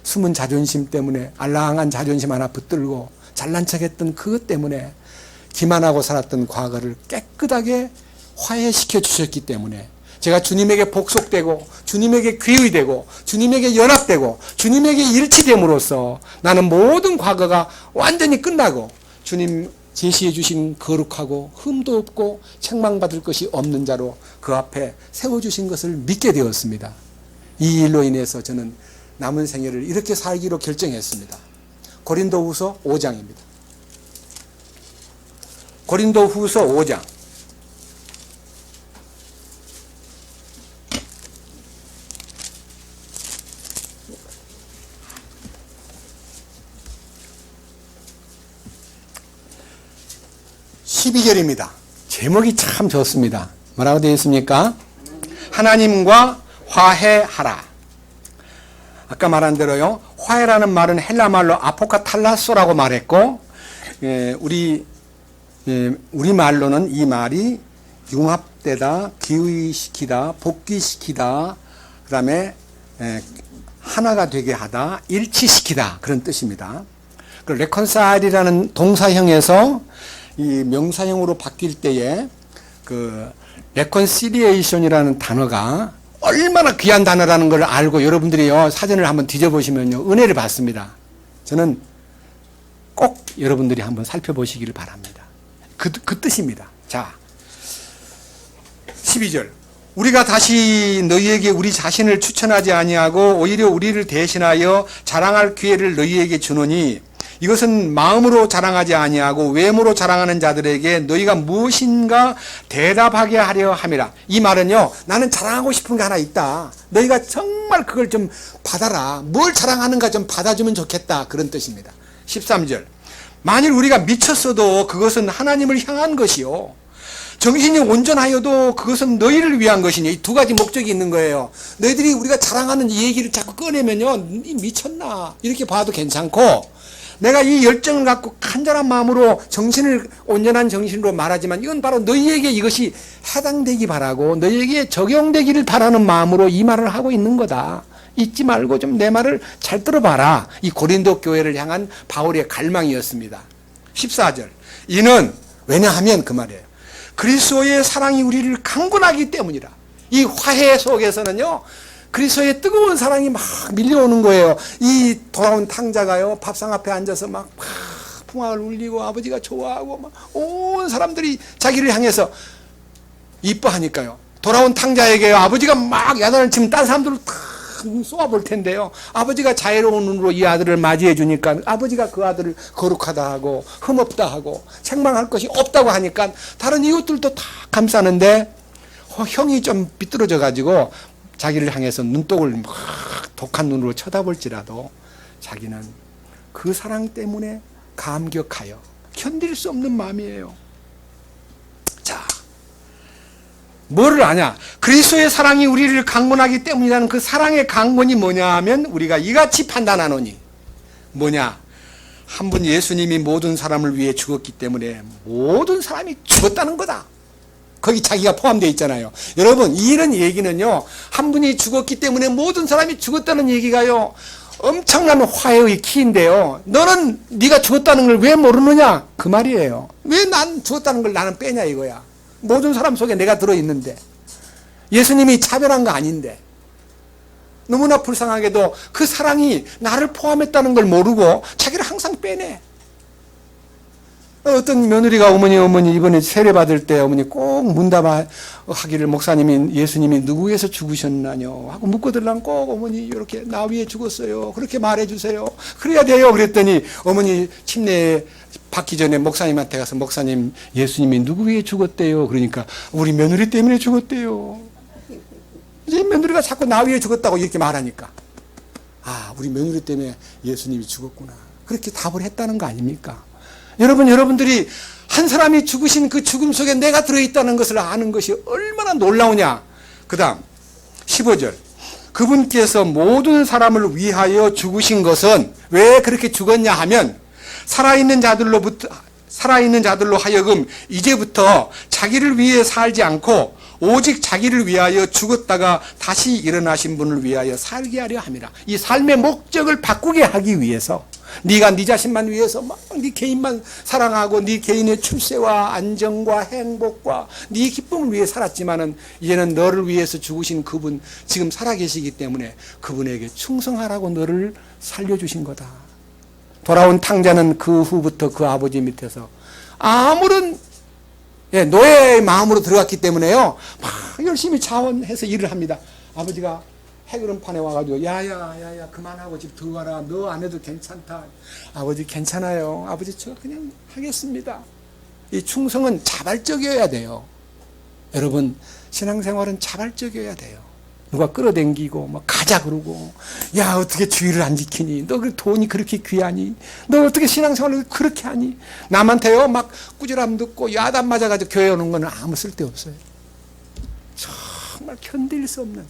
숨은 자존심 때문에 알랑한 자존심 하나 붙들고 잘난 척했던 그것 때문에 기만하고 살았던 과거를 깨끗하게 화해시켜 주셨기 때문에 제가 주님에게 복속되고 주님에게 귀의되고 주님에게 연합되고 주님에게 일치됨으로써 나는 모든 과거가 완전히 끝나고 주님 제시해 주신 거룩하고 흠도 없고 책망받을 것이 없는 자로 그 앞에 세워주신 것을 믿게 되었습니다. 이 일로 인해서 저는 남은 생애를 이렇게 살기로 결정했습니다. 고린도후서 5장입니다. 고린도후서 5장. (12절입니다) 제목이 참 좋습니다. 뭐라고 되어 있습니까? 하나님과 화해하라. 아까 말한 대로요. 화해라는 말은 헬라 말로 아포카탈라소라고 말했고, 우리 말로는 이 말이 융합되다, 기의시키다, 복귀시키다, 그 다음에 하나가 되게 하다, 일치시키다, 그런 뜻입니다. 그 레컨사일이라는 동사형에서 이 명사형으로 바뀔 때에 그 레컨실리에이션이라는 단어가 얼마나 귀한 단어라는 걸 알고 여러분들이요 사전을 한번 뒤져보시면요 은혜를 받습니다. 저는 꼭 여러분들이 한번 살펴보시기를 바랍니다. 그 뜻입니다. 자, 12절. 우리가 다시 너희에게 우리 자신을 추천하지 아니하고 오히려 우리를 대신하여 자랑할 기회를 너희에게 주노니 이것은 마음으로 자랑하지 아니하고 외모로 자랑하는 자들에게 너희가 무엇인가 대답하게 하려 함이라. 이 말은요, 나는 자랑하고 싶은 게 하나 있다. 너희가 정말 그걸 좀 받아라. 뭘 자랑하는가 좀 받아주면 좋겠다. 그런 뜻입니다. 13절. 만일 우리가 미쳤어도 그것은 하나님을 향한 것이요. 정신이 온전하여도 그것은 너희를 위한 것이니. 이 두 가지 목적이 있는 거예요. 너희들이 우리가 자랑하는 이 얘기를 자꾸 꺼내면요, 미쳤나? 이렇게 봐도 괜찮고, 내가 이 열정을 갖고 간절한 마음으로 온전한 정신으로 말하지만 이건 바로 너희에게 이것이 해당되기 바라고 너희에게 적용되기를 바라는 마음으로 이 말을 하고 있는 거다. 잊지 말고 좀 내 말을 잘 들어봐라. 이 고린도 교회를 향한 바울의 갈망이었습니다. 14절. 이는 왜냐하면 그 말이에요. 그리스도의 사랑이 우리를 강권하기 때문이라. 이 화해 속에서는요. 그리스도의 뜨거운 사랑이 막 밀려오는 거예요. 이 돌아온 탕자가요, 밥상 앞에 앉아서 막 풍악을 울리고 아버지가 좋아하고 막 온 사람들이 자기를 향해서 이뻐하니까요. 돌아온 탕자에게요, 아버지가 막 야단을 치면 다른 사람들을 다 쏘아볼 텐데요. 아버지가 자애로운 눈으로 이 아들을 맞이해 주니까 아버지가 그 아들을 거룩하다 하고 흠없다 하고 책망할 것이 없다고 하니까 다른 이웃들도 다 감싸는데 형이 좀 삐뚤어져 가지고 자기를 향해서 눈독을 막 독한 눈으로 쳐다볼지라도 자기는 그 사랑 때문에 감격하여 견딜 수 없는 마음이에요. 자, 뭐를 아냐? 그리스도의 사랑이 우리를 강권하기 때문이라는 그 사랑의 강권이 뭐냐 하면 우리가 이같이 판단하노니 뭐냐? 한 분 예수님이 모든 사람을 위해 죽었기 때문에 모든 사람이 죽었다는 거다. 거기 자기가 포함되어 있잖아요. 여러분, 이런 얘기는요, 한 분이 죽었기 때문에 모든 사람이 죽었다는 얘기가요, 엄청난 화해의 키인데요. 너는 네가 죽었다는 걸 왜 모르느냐? 그 말이에요. 왜 난 죽었다는 걸 나는 빼냐 이거야. 모든 사람 속에 내가 들어있는데. 예수님이 차별한 거 아닌데. 너무나 불쌍하게도 그 사랑이 나를 포함했다는 걸 모르고 자기를 항상 빼내. 어떤 며느리가 어머니 이번에 세례 받을 때 어머니 꼭 문답하기를 목사님이 예수님이 누구에서 죽으셨나요? 하고 묻고들랑 꼭 어머니 이렇게 나 위에 죽었어요. 그렇게 말해주세요. 그래야 돼요. 그랬더니 어머니 침례에 받기 전에 목사님한테 가서 목사님 예수님이 누구 위에 죽었대요. 그러니까 우리 며느리 때문에 죽었대요. 이제 며느리가 자꾸 나 위에 죽었다고 이렇게 말하니까 아, 우리 며느리 때문에 예수님이 죽었구나. 그렇게 답을 했다는 거 아닙니까? 여러분들이 한 사람이 죽으신 그 죽음 속에 내가 들어있다는 것을 아는 것이 얼마나 놀라우냐. 그 다음 15절. 그분께서 모든 사람을 위하여 죽으신 것은 왜 그렇게 죽었냐 하면 살아있는 자들로 하여금 이제부터 자기를 위해 살지 않고 오직 자기를 위하여 죽었다가 다시 일어나신 분을 위하여 살게 하려 함이라. 이 삶의 목적을 바꾸게 하기 위해서 네가 네 자신만 위해서 막 네 개인만 사랑하고 네 개인의 출세와 안정과 행복과 네 기쁨을 위해 살았지만은 이제는 너를 위해서 죽으신 그분 지금 살아계시기 때문에 그분에게 충성하라고 너를 살려주신 거다. 돌아온 탕자는 그 후부터 그 아버지 밑에서 아무런 노예의 마음으로 들어갔기 때문에요 막 열심히 자원해서 일을 합니다. 아버지가 해그름판에 와가지고 야야 그만하고 집 들어가라. 너 안 해도 괜찮다. 아버지 괜찮아요. 아버지 저 그냥 하겠습니다. 이 충성은 자발적이어야 돼요. 여러분 신앙생활은 자발적이어야 돼요. 누가 끌어당기고 막 가자 그러고 야 어떻게 주의를 안 지키니? 너 그 돈이 그렇게 귀하니? 너 어떻게 신앙생활을 그렇게 하니? 남한테요 막 꾸지람 듣고 야단 맞아가지고 교회 오는 거는 아무 쓸데없어요. 정말 견딜 수 없는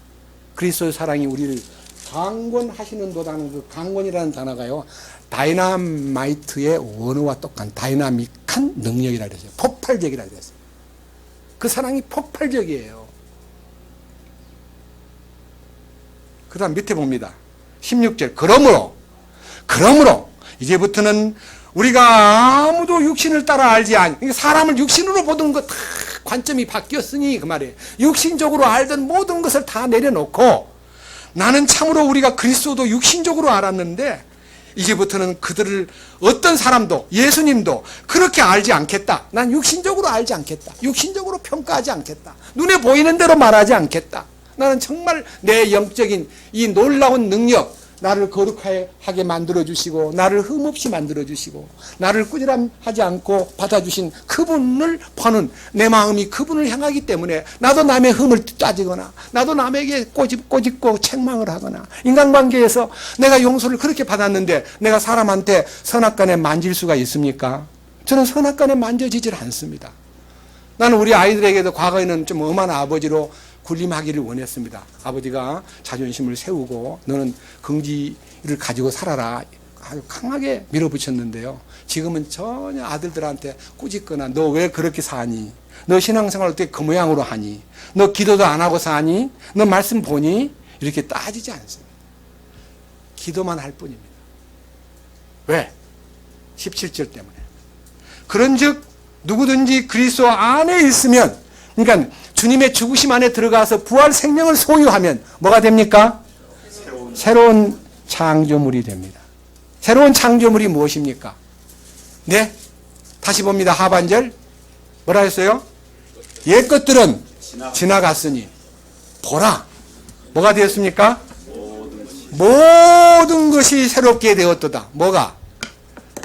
그리스도의 사랑이 우리를 강권하시는도다는 그 강권이라는 단어가요, 다이나마이트의 원어와 똑같은 다이나믹한 능력이라 그랬어요. 폭발적이라 그랬어요. 그 사랑이 폭발적이에요. 그 다음 밑에 봅니다. 16절. 그러므로 이제부터는 우리가 아무도 육신을 따라 알지 아니, 사람을 육신으로 보던 것 다 관점이 바뀌었으니 그 말이에요. 육신적으로 알던 모든 것을 다 내려놓고 나는 참으로 우리가 그리스도도 육신적으로 알았는데 이제부터는 그들을 어떤 사람도 예수님도 그렇게 알지 않겠다. 난 육신적으로 알지 않겠다. 육신적으로 평가하지 않겠다. 눈에 보이는 대로 말하지 않겠다. 나는 정말 내 영적인 이 놀라운 능력, 나를 거룩하게 만들어주시고 나를 흠없이 만들어주시고 나를 꾸지람하지 않고 받아주신 그분을 보는 내 마음이 그분을 향하기 때문에 나도 남의 흠을 따지거나 나도 남에게 꼬집고 책망을 하거나 인간관계에서 내가 용서를 그렇게 받았는데 내가 사람한테 선악간에 만질 수가 있습니까? 저는 선악간에 만져지질 않습니다. 나는 우리 아이들에게도 과거에는 좀 엄한 아버지로 군림하기를 원했습니다. 아버지가 자존심을 세우고 너는 긍지를 가지고 살아라 아주 강하게 밀어붙였는데요. 지금은 전혀 아들들한테 꾸짖거나 너 왜 그렇게 사니? 너 신앙생활 어떻게 그 모양으로 하니? 너 기도도 안 하고 사니? 너 말씀 보니? 이렇게 따지지 않습니다. 기도만 할 뿐입니다. 왜? 17절 때문에. 그런즉 누구든지 그리스도 안에 있으면, 그러니까 주님의 죽으심 안에 들어가서 부활 생명을 소유하면 뭐가 됩니까? 새로운 창조물이 됩니다. 새로운 창조물이 무엇입니까? 네? 다시 봅니다. 하반절. 뭐라 했어요? 옛 것들은 지나갔으니 보라. 뭐가 되었습니까? 모든 것이 새롭게 되었도다. 뭐가?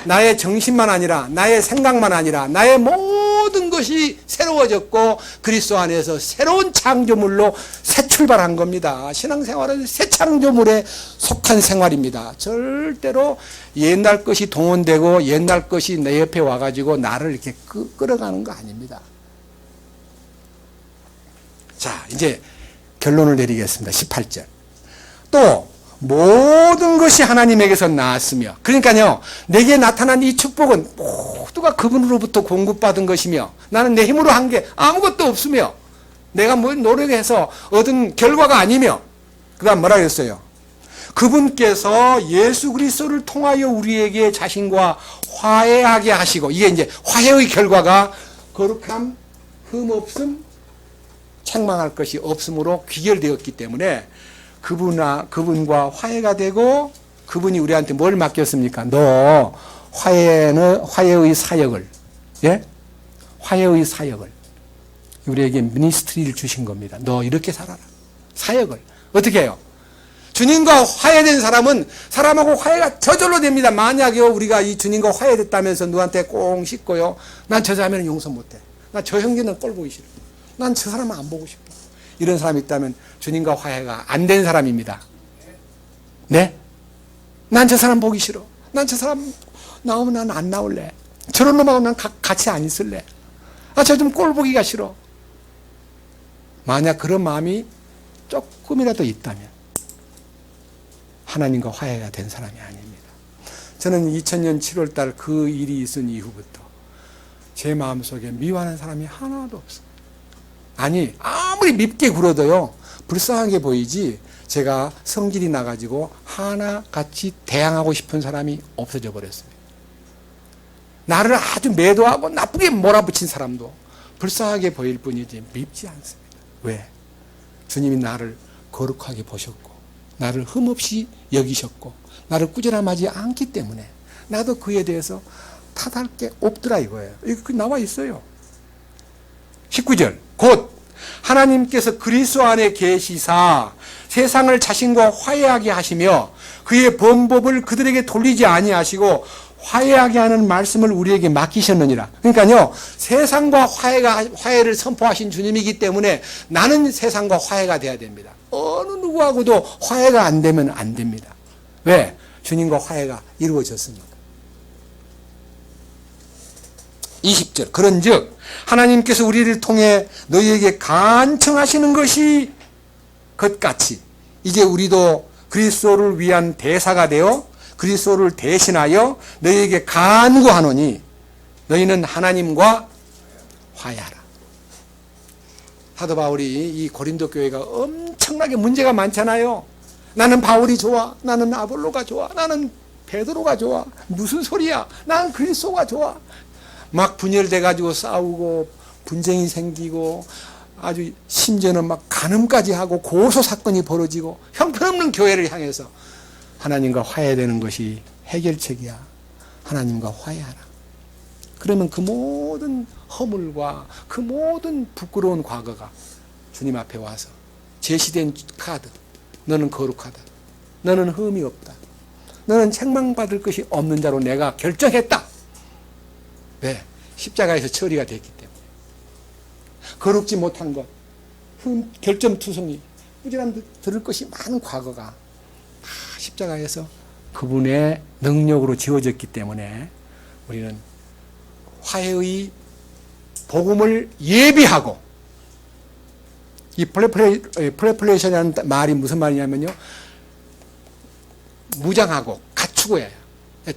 나의 정신만 아니라 나의 생각만 아니라 나의 모든 것이 새로워졌고 그리스도 안에서 새로운 창조물로 새 출발한 겁니다. 신앙생활은 새 창조물에 속한 생활입니다. 절대로 옛날 것이 동원되고 옛날 것이 내 옆에 와가지고 나를 이렇게 끌어가는 거 아닙니다. 자, 이제 결론을 내리겠습니다. 18절. 또 모든 것이 하나님에게서 나왔으며, 그러니까요, 내게 나타난 이 축복은 모두가 그분으로부터 공급받은 것이며 나는 내 힘으로 한 게 아무것도 없으며 내가 뭘 노력해서 얻은 결과가 아니며, 그 다음 뭐라 그랬어요? 그분께서 예수 그리스도를 통하여 우리에게 자신과 화해하게 하시고, 이게 이제 화해의 결과가 거룩함, 흠없음, 책망할 것이 없음으로 귀결되었기 때문에 그분과 화해가 되고, 그분이 우리한테 뭘 맡겼습니까? 너 화해의 사역을, 예? 화해의 사역을 우리에게 미니스트리를 주신 겁니다. 너 이렇게 살아라. 사역을 어떻게 해요? 주님과 화해된 사람은 사람하고 화해가 저절로 됩니다. 만약에 우리가 이 주님과 화해됐다면서 누구한테 꽁 씻고요, 난 저 자매는 용서 못해, 난 저 형제는 꼴 보기 싫어, 난 저 사람은 안 보고 싶어, 이런 사람이 있다면 주님과 화해가 안 된 사람입니다. 네? 난 저 사람 보기 싫어. 난 저 사람 나오면 난 안 나올래. 저런 놈하고 난 같이 안 있을래. 저 좀 꼴 보기가 싫어. 만약 그런 마음이 조금이라도 있다면 하나님과 화해가 된 사람이 아닙니다. 저는 2000년 7월달 그 일이 있은 이후부터 제 마음속에 미워하는 사람이 하나도 없어요. 아니, 아무리 밉게 굴어도요, 불쌍하게 보이지 제가 성질이 나가지고 하나같이 대항하고 싶은 사람이 없어져 버렸습니다. 나를 아주 매도하고 나쁘게 몰아붙인 사람도 불쌍하게 보일 뿐이지 밉지 않습니다. 왜? 주님이 나를 거룩하게 보셨고 나를 흠없이 여기셨고 나를 꾸지람하지 않기 때문에 나도 그에 대해서 탓할 게 없더라 이거예요. 이거 나와 있어요. 19절. 곧 하나님께서 그리스도 안에 계시사 세상을 자신과 화해하게 하시며 그의 범법을 그들에게 돌리지 아니하시고 화해하게 하는 말씀을 우리에게 맡기셨느니라. 그러니까요, 세상과 화해를 선포하신 주님이기 때문에 나는 세상과 화해가 돼야 됩니다. 어느 누구하고도 화해가 안 되면 안 됩니다. 왜? 주님과 화해가 이루어졌으니까. 20절. 그런즉 하나님께서 우리를 통해 너희에게 간청하시는 것이 것 같이 이제 우리도 그리스도를 위한 대사가 되어 그리스도를 대신하여 너희에게 간구하노니 너희는 하나님과 화해하라. 사도 바울이 이 고린도 교회가 엄청나게 문제가 많잖아요. 나는 바울이 좋아, 나는 아볼로가 좋아, 나는 베드로가 좋아, 무슨 소리야, 나는 그리스도가 좋아. 막 분열돼 가지고 싸우고 분쟁이 생기고 아주 심지어는 막 간음까지 하고 고소 사건이 벌어지고 형편없는 교회를 향해서 하나님과 화해되는 것이 해결책이야. 하나님과 화해하라. 그러면 그 모든 허물과 그 모든 부끄러운 과거가 주님 앞에 와서 제시된 카드, 너는 거룩하다, 너는 흠이 없다, 너는 책망받을 것이 없는 자로 내가 결정했다. 왜? 십자가에서 처리가 됐기 때문에. 거룩지 못한 것, 결점투성이, 꾸지람 들을 것이 많은 과거가 다 십자가에서 그분의 능력으로 지워졌기 때문에 우리는 화해의 복음을 예비하고, 이 프레퍼레이션이라는 말이 무슨 말이냐면요, 무장하고 갖추고 해요.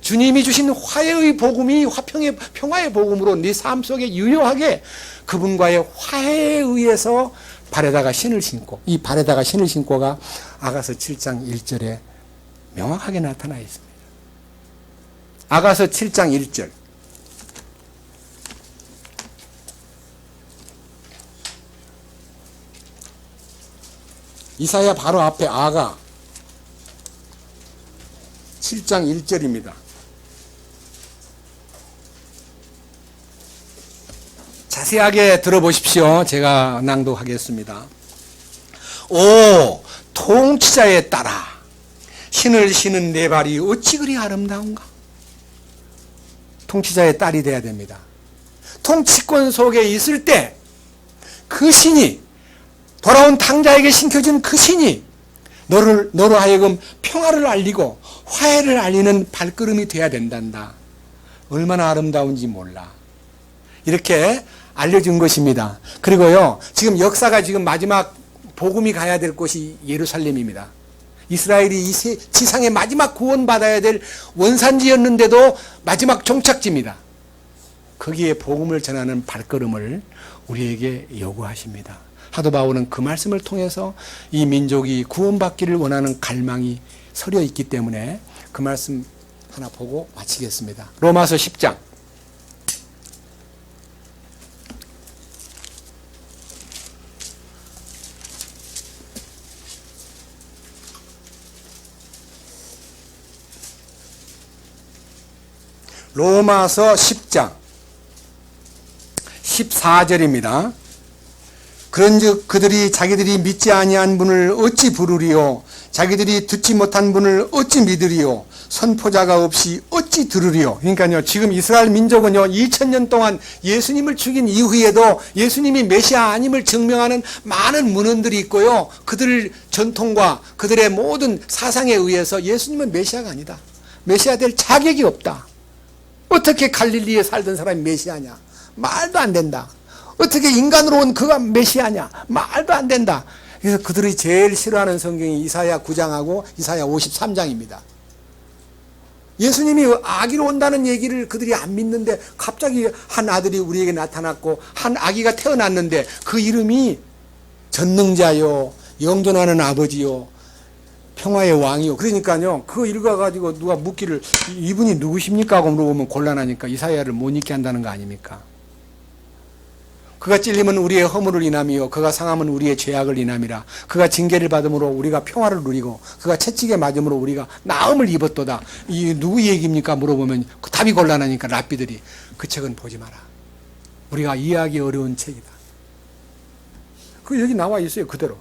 주님이 주신 화해의 복음이 화평의 평화의 복음으로 네 삶 속에 유효하게 그분과의 화해에 의해서 발에다가 신을 신고, 이 발에다가 신을 신고가 아가서 7장 1절에 명확하게 나타나 있습니다. 아가서 7장 1절. 이사야 바로 앞에 아가 7장 1절입니다. 자세하게 들어보십시오. 제가 낭독하겠습니다. 오 통치자의 딸아, 신을 신은 내 발이 어찌 그리 아름다운가. 통치자의 딸이 돼야 됩니다. 통치권 속에 있을 때 그 신이, 돌아온 탕자에게 신겨준 그 신이 너로 하여금 평화를 알리고 화해를 알리는 발걸음이 돼야 된단다. 얼마나 아름다운지 몰라. 이렇게 알려준 것입니다. 그리고요, 지금 역사가 지금 마지막 복음이 가야 될 곳이 예루살렘입니다. 이스라엘이 이 지상의 마지막 구원받아야 될 원산지였는데도 마지막 종착지입니다. 거기에 복음을 전하는 발걸음을 우리에게 요구하십니다. 사도 바울은 그 말씀을 통해서 이 민족이 구원받기를 원하는 갈망이 서려 있기 때문에 그 말씀 하나 보고 마치겠습니다. 로마서 10장. 로마서 10장 14절입니다. 그런즉 그들이 자기들이 믿지 아니한 분을 어찌 부르리요, 자기들이 듣지 못한 분을 어찌 믿으리요, 선포자가 없이 어찌 들으리요. 그러니까요, 지금 이스라엘 민족은요 2000년 동안 예수님을 죽인 이후에도 예수님이 메시아 아님을 증명하는 많은 문헌들이 있고요, 그들 전통과 그들의 모든 사상에 의해서 예수님은 메시아가 아니다, 메시아 될 자격이 없다. 어떻게 갈릴리에 살던 사람이 메시아냐? 말도 안 된다. 어떻게 인간으로 온 그가 메시아냐? 말도 안 된다. 그래서 그들이 제일 싫어하는 성경이 이사야 9장하고 이사야 53장입니다. 예수님이 아기로 온다는 얘기를 그들이 안 믿는데 갑자기 한 아들이 우리에게 나타났고 한 아기가 태어났는데 그 이름이 전능자요, 영존하는 아버지요, 평화의 왕이요. 그러니까요, 그거 읽어가지고 누가 묻기를 이분이 누구십니까? 하고 물어보면 곤란하니까 이사야를 못 읽게 한다는 거 아닙니까? 그가 찔림은 우리의 허물을 인함이요, 그가 상함은 우리의 죄악을 인함이라. 그가 징계를 받음으로 우리가 평화를 누리고 그가 채찍에 맞음으로 우리가 나음을 입었도다. 이 누구 얘기입니까? 물어보면 그 답이 곤란하니까 랍비들이 그 책은 보지 마라, 우리가 이해하기 어려운 책이다. 그 여기 나와 있어요. 그대로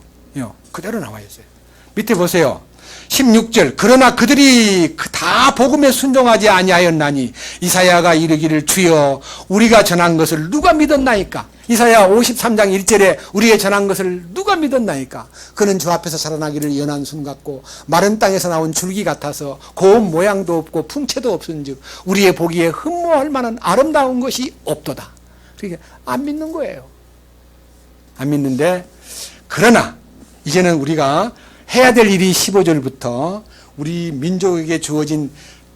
나와 있어요. 밑에 보세요. 16절. 그러나 그들이 다 복음에 순종하지 아니하였나니 이사야가 이르기를 주여 우리가 전한 것을 누가 믿었나이까. 이사야 53장 1절에 우리의 전한 것을 누가 믿었나이까. 그는 주 앞에서 자라나기를 연한 순 같고 마른 땅에서 나온 줄기 같아서 고운 모양도 없고 풍채도 없은즉 우리의 보기에 흠모할 만한 아름다운 것이 없도다. 그러니까 안 믿는 거예요. 안 믿는데, 그러나 이제는 우리가 해야 될 일이 15절부터 우리 민족에게 주어진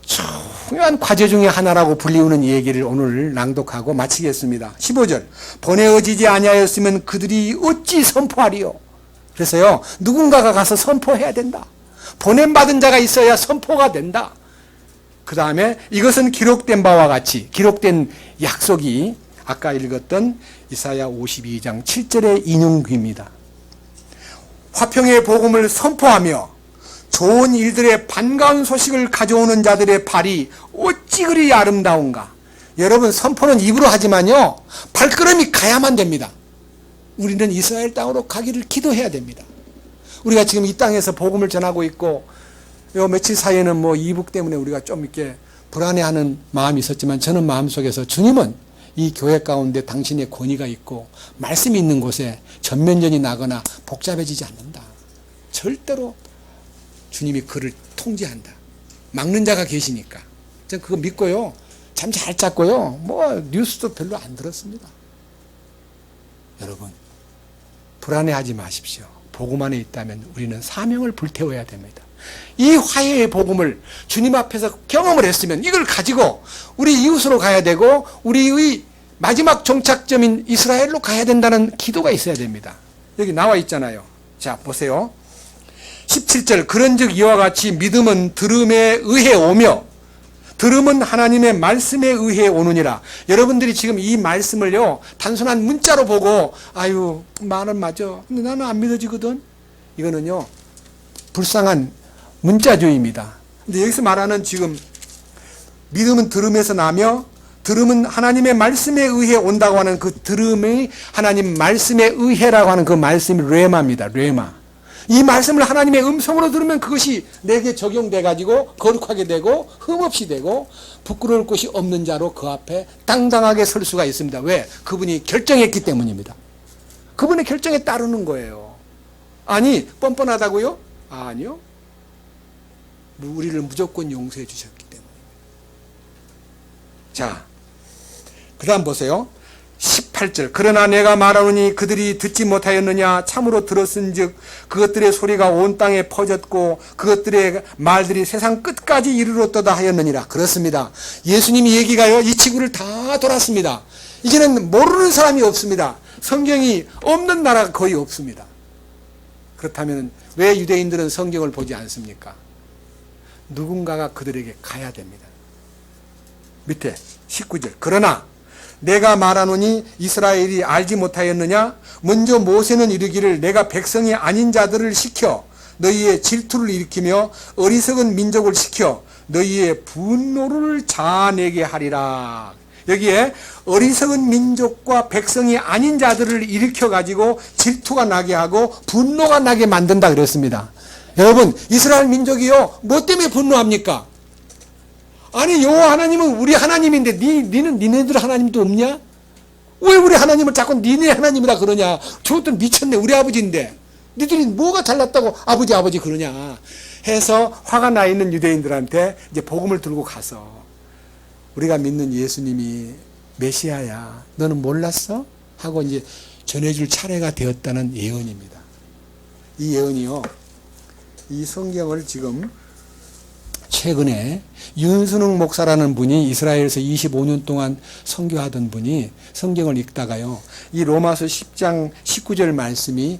중요한 과제 중에 하나라고 불리우는 이 얘기를 오늘 낭독하고 마치겠습니다. 15절. 보내어지지 아니하였으면 그들이 어찌 선포하리요. 그래서요, 누군가가 가서 선포해야 된다. 보냄받은 자가 있어야 선포가 된다. 그 다음에 이것은 기록된 바와 같이, 기록된 약속이 아까 읽었던 이사야 52장 7절의 인용입니다. 화평의 복음을 선포하며 좋은 일들의 반가운 소식을 가져오는 자들의 발이 어찌 그리 아름다운가. 여러분, 선포는 입으로 하지만요, 발걸음이 가야만 됩니다. 우리는 이스라엘 땅으로 가기를 기도해야 됩니다. 우리가 지금 이 땅에서 복음을 전하고 있고, 요 며칠 사이에는 뭐 이북 때문에 우리가 좀 이렇게 불안해하는 마음이 있었지만, 저는 마음속에서 주님은 이 교회 가운데 당신의 권위가 있고 말씀이 있는 곳에 전면전이 나거나 복잡해지지 않는다. 절대로 주님이 그를 통제한다. 막는 자가 계시니까. 저는 그거 믿고요, 잠 잘 잤고요, 뭐 뉴스도 별로 안 들었습니다. 여러분, 불안해하지 마십시오. 복음 안에 있다면 우리는 사명을 불태워야 됩니다. 이 화해의 복음을 주님 앞에서 경험을 했으면 이걸 가지고 우리 이웃으로 가야 되고 우리의 마지막 종착점인 이스라엘로 가야 된다는 기도가 있어야 됩니다. 여기 나와 있잖아요. 자, 보세요. 17절. 그런즉 이와 같이 믿음은 들음에 의해 오며 들음은 하나님의 말씀에 의해 오느니라. 여러분들이 지금 이 말씀을요, 단순한 문자로 보고 아유, 말은 맞아, 근데 나는 안 믿어지거든. 이거는요, 불쌍한 문자주의입니다. 근데 여기서 말하는 지금 믿음은 들음에서 나며 들음은 하나님의 말씀에 의해 온다고 하는 그 들음이 하나님 말씀에 의해라고 하는 그 말씀이 레마입니다. 레마. 이 말씀을 하나님의 음성으로 들으면 그것이 내게 적용돼 가지고 거룩하게 되고 흠없이 되고 부끄러울 곳이 없는 자로 그 앞에 당당하게 설 수가 있습니다. 왜? 그분이 결정했기 때문입니다. 그분의 결정에 따르는 거예요. 아니, 뻔뻔하다고요? 아니요. 우리를 무조건 용서해 주셨기 때문입니다. 자, 그 다음 보세요. 18절. 그러나 내가 말하노니 그들이 듣지 못하였느냐. 참으로 들었은즉 그것들의 소리가 온 땅에 퍼졌고 그것들의 말들이 세상 끝까지 이르렀도다 하였느니라. 그렇습니다. 예수님이 얘기가요, 이 지구를 다 돌았습니다. 이제는 모르는 사람이 없습니다. 성경이 없는 나라가 거의 없습니다. 그렇다면 왜 유대인들은 성경을 보지 않습니까? 누군가가 그들에게 가야 됩니다. 밑에 19절. 그러나 내가 말하노니 이스라엘이 알지 못하였느냐. 먼저 모세는 이르기를 내가 백성이 아닌 자들을 시켜 너희의 질투를 일으키며 어리석은 민족을 시켜 너희의 분노를 자아내게 하리라. 여기에 어리석은 민족과 백성이 아닌 자들을 일으켜 가지고 질투가 나게 하고 분노가 나게 만든다 그랬습니다. 여러분, 이스라엘 민족이요, 뭐 때문에 분노합니까? 아니, 여호와 하나님은 우리 하나님인데 니네들 하나님도 없냐? 왜 우리 하나님을 자꾸 니네 하나님이라 그러냐? 저것들 미쳤네. 우리 아버지인데 니들이 뭐가 달랐다고 아버지 그러냐 해서 화가 나 있는 유대인들한테 이제 복음을 들고 가서 우리가 믿는 예수님이 메시아야, 너는 몰랐어? 하고 이제 전해줄 차례가 되었다는 예언입니다. 이 예언이요, 이 성경을 지금 최근에 윤순웅 목사라는 분이 이스라엘에서 25년 동안 선교하던 분이 성경을 읽다가요, 이 로마서 10장 19절 말씀이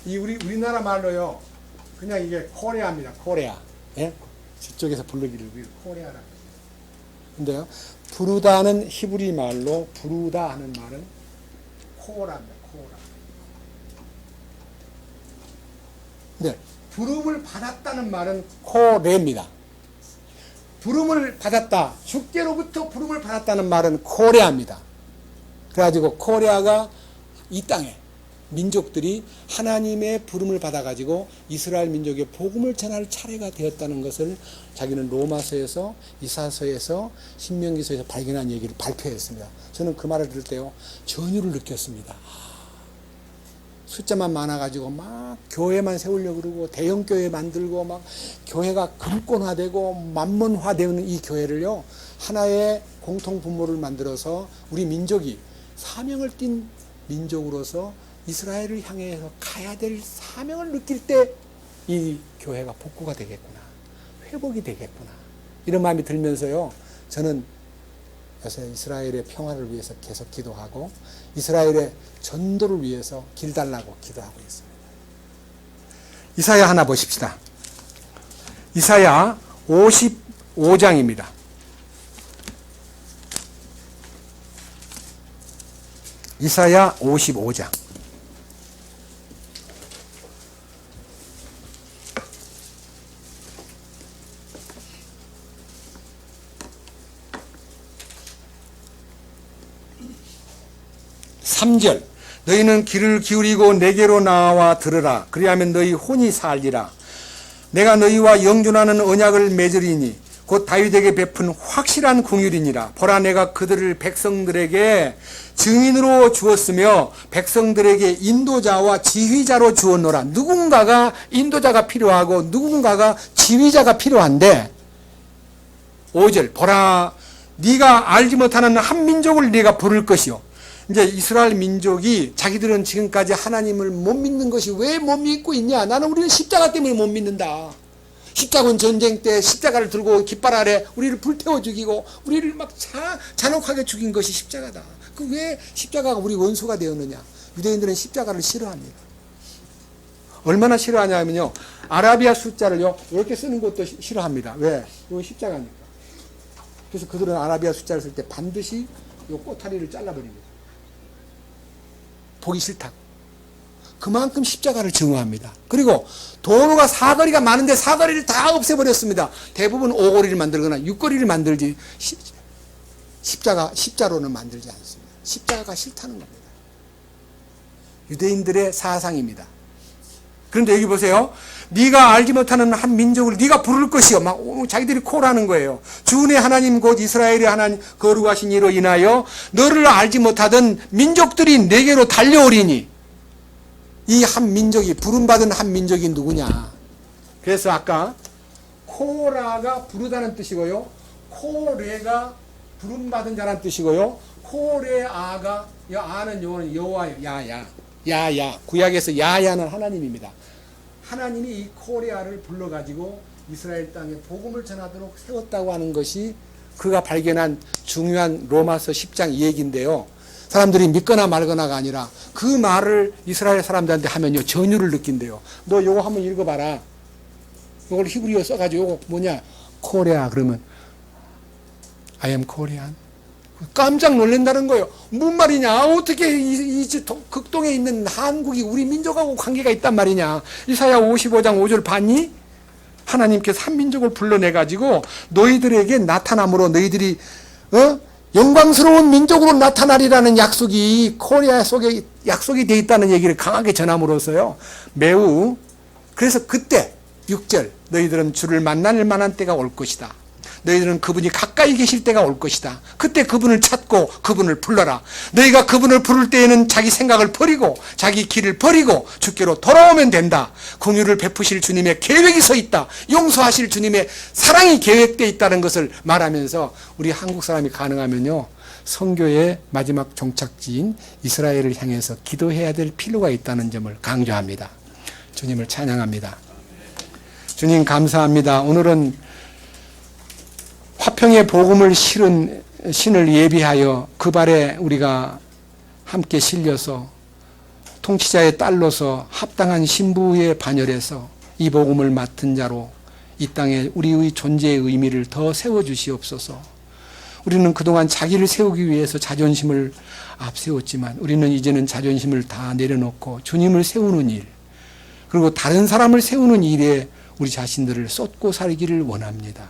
이 우리나라 말로요, 그냥 이게 코레아입니다. 코레아. 예? 저쪽에서 부르기를 코레아라. 근데요, 부르다는 히브리 말로 부르다 하는 말은 코라입니다. 코라. 네, 부름을 받았다는 말은 코레입니다. 부름을 받았다, 주께로부터 부름을 받았다는 말은 코레아입니다. 그래가지고 코레아가 이 땅에 민족들이 하나님의 부름을 받아가지고 이스라엘 민족의 복음을 전할 차례가 되었다는 것을 자기는 로마서에서, 이사서에서, 신명기서에서 발견한 얘기를 발표했습니다. 저는 그 말을 들을 때요, 전율을 느꼈습니다. 숫자만 많아가지고 막 교회만 세우려고 그러고 대형 교회 만들고 막 교회가 금권화되고 만문화되는 이 교회를요, 하나의 공통 분모를 만들어서 우리 민족이 사명을 띤 민족으로서 이스라엘을 향해서 가야 될 사명을 느낄 때 이 교회가 복구가 되겠구나, 회복이 되겠구나, 이런 마음이 들면서요, 저는 요새 이스라엘의 평화를 위해서 계속 기도하고 이스라엘의 전도를 위해서 길달라고 기도하고 있습니다. 이사야 하나 보십시다. 이사야 55장입니다. 이사야 55장. 삼절 너희는 귀를 기울이고 내게로 나와 들으라. 그리하면 너희 혼이 살리라. 내가 너희와 영존하는 언약을 맺으리니 곧 다윗에게 베푼 확실한 긍휼이니라. 보라, 내가 그들을 백성들에게 증인으로 주었으며 백성들에게 인도자와 지휘자로 주었노라. 누군가가 인도자가 필요하고 누군가가 지휘자가 필요한데, 5절 보라, 네가 알지 못하는 한 민족을 네가 부를 것이요. 이제 이스라엘 민족이 자기들은 지금까지 하나님을 못 믿는 것이 왜 못 믿고 있냐? 나는 우리는 십자가 때문에 못 믿는다. 십자군 전쟁 때 십자가를 들고 깃발 아래 우리를 불태워 죽이고 우리를 막 잔혹하게 죽인 것이 십자가다. 그 왜 십자가가 우리 원수가 되었느냐? 유대인들은 십자가를 싫어합니다. 얼마나 싫어하냐면요, 아라비아 숫자를요 이렇게 쓰는 것도 싫어합니다. 왜? 이거 십자가니까. 그래서 그들은 아라비아 숫자를 쓸 때 반드시 이 꼬타리를 잘라버립니다. 보기 싫다고. 그만큼 십자가를 증오합니다. 그리고 도로가 사거리가 많은데 사거리를 다 없애버렸습니다. 대부분 5거리를 만들거나 6거리를 만들지 십자로는 만들지 않습니다. 십자가가 싫다는 겁니다. 유대인들의 사상입니다. 그런데 여기 보세요. 네가 알지 못하는 한 민족을 네가 부를 것이요. 막 자기들이 콜하는 거예요. 주의 하나님 곧 이스라엘의 하나님 거룩하신 이로 인하여 너를 알지 못하던 민족들이 내게로 달려오리니. 이 한 민족이, 부름받은 한 민족이 누구냐? 그래서 아까 코라가 부르다는 뜻이고요, 코레가 부름받은 자라는 뜻이고요, 코레아가, 아는 여호와예요. 야야. 구약에서 야야는 하나님입니다. 하나님이 이 코레아를 불러가지고 이스라엘 땅에 복음을 전하도록 세웠다고 하는 것이 그가 발견한 중요한 로마서 10장 이 얘기인데요. 사람들이 믿거나 말거나가 아니라 그 말을 이스라엘 사람들한테 하면요, 전율을 느낀대요. 너 요거 한번 읽어봐라. 요걸 히브리어 써가지고 요거 뭐냐? 코레아. 그러면 I am Korean. 깜짝 놀란다는 거예요. 뭔 말이냐? 어떻게 이 극동에 있는 한국이 우리 민족하고 관계가 있단 말이냐? 이사야 55장 5절 봤니? 하나님께서 한 민족을 불러내가지고 너희들에게 나타남으로 너희들이 영광스러운 민족으로 나타나리라는 약속이 코리아 속에 약속이 되어 있다는 얘기를 강하게 전함으로써요, 매우, 그래서 그때 6절 너희들은 주를 만날 만한 때가 올 것이다. 너희들은 그분이 가까이 계실 때가 올 것이다. 그때 그분을 찾고 그분을 불러라. 너희가 그분을 부를 때에는 자기 생각을 버리고 자기 길을 버리고 주께로 돌아오면 된다. 긍휼을 베푸실 주님의 계획이 서 있다. 용서하실 주님의 사랑이 계획되어 있다는 것을 말하면서 우리 한국 사람이 가능하면요, 선교의 마지막 종착지인 이스라엘을 향해서 기도해야 될 필요가 있다는 점을 강조합니다. 주님을 찬양합니다. 주님 감사합니다. 오늘은 화평의 복음을 실은 신을 예비하여 그 발에 우리가 함께 실려서 통치자의 딸로서 합당한 신부의 반열에서 이 복음을 맡은 자로 이 땅에 우리의 존재의 의미를 더 세워주시옵소서. 우리는 그동안 자기를 세우기 위해서 자존심을 앞세웠지만 우리는 이제는 자존심을 다 내려놓고 주님을 세우는 일, 그리고 다른 사람을 세우는 일에 우리 자신들을 쏟고 살기를 원합니다.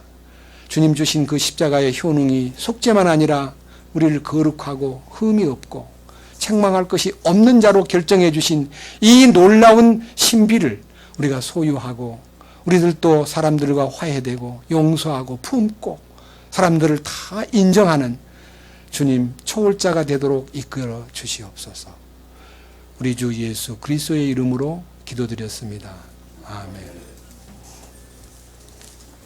주님 주신 그 십자가의 효능이 속죄만 아니라 우리를 거룩하고 흠이 없고 책망할 것이 없는 자로 결정해 주신 이 놀라운 신비를 우리가 소유하고 우리들도 사람들과 화해되고 용서하고 품고 사람들을 다 인정하는 주님 초월자가 되도록 이끌어 주시옵소서. 우리 주 예수 그리스도의 이름으로 기도드렸습니다. 아멘.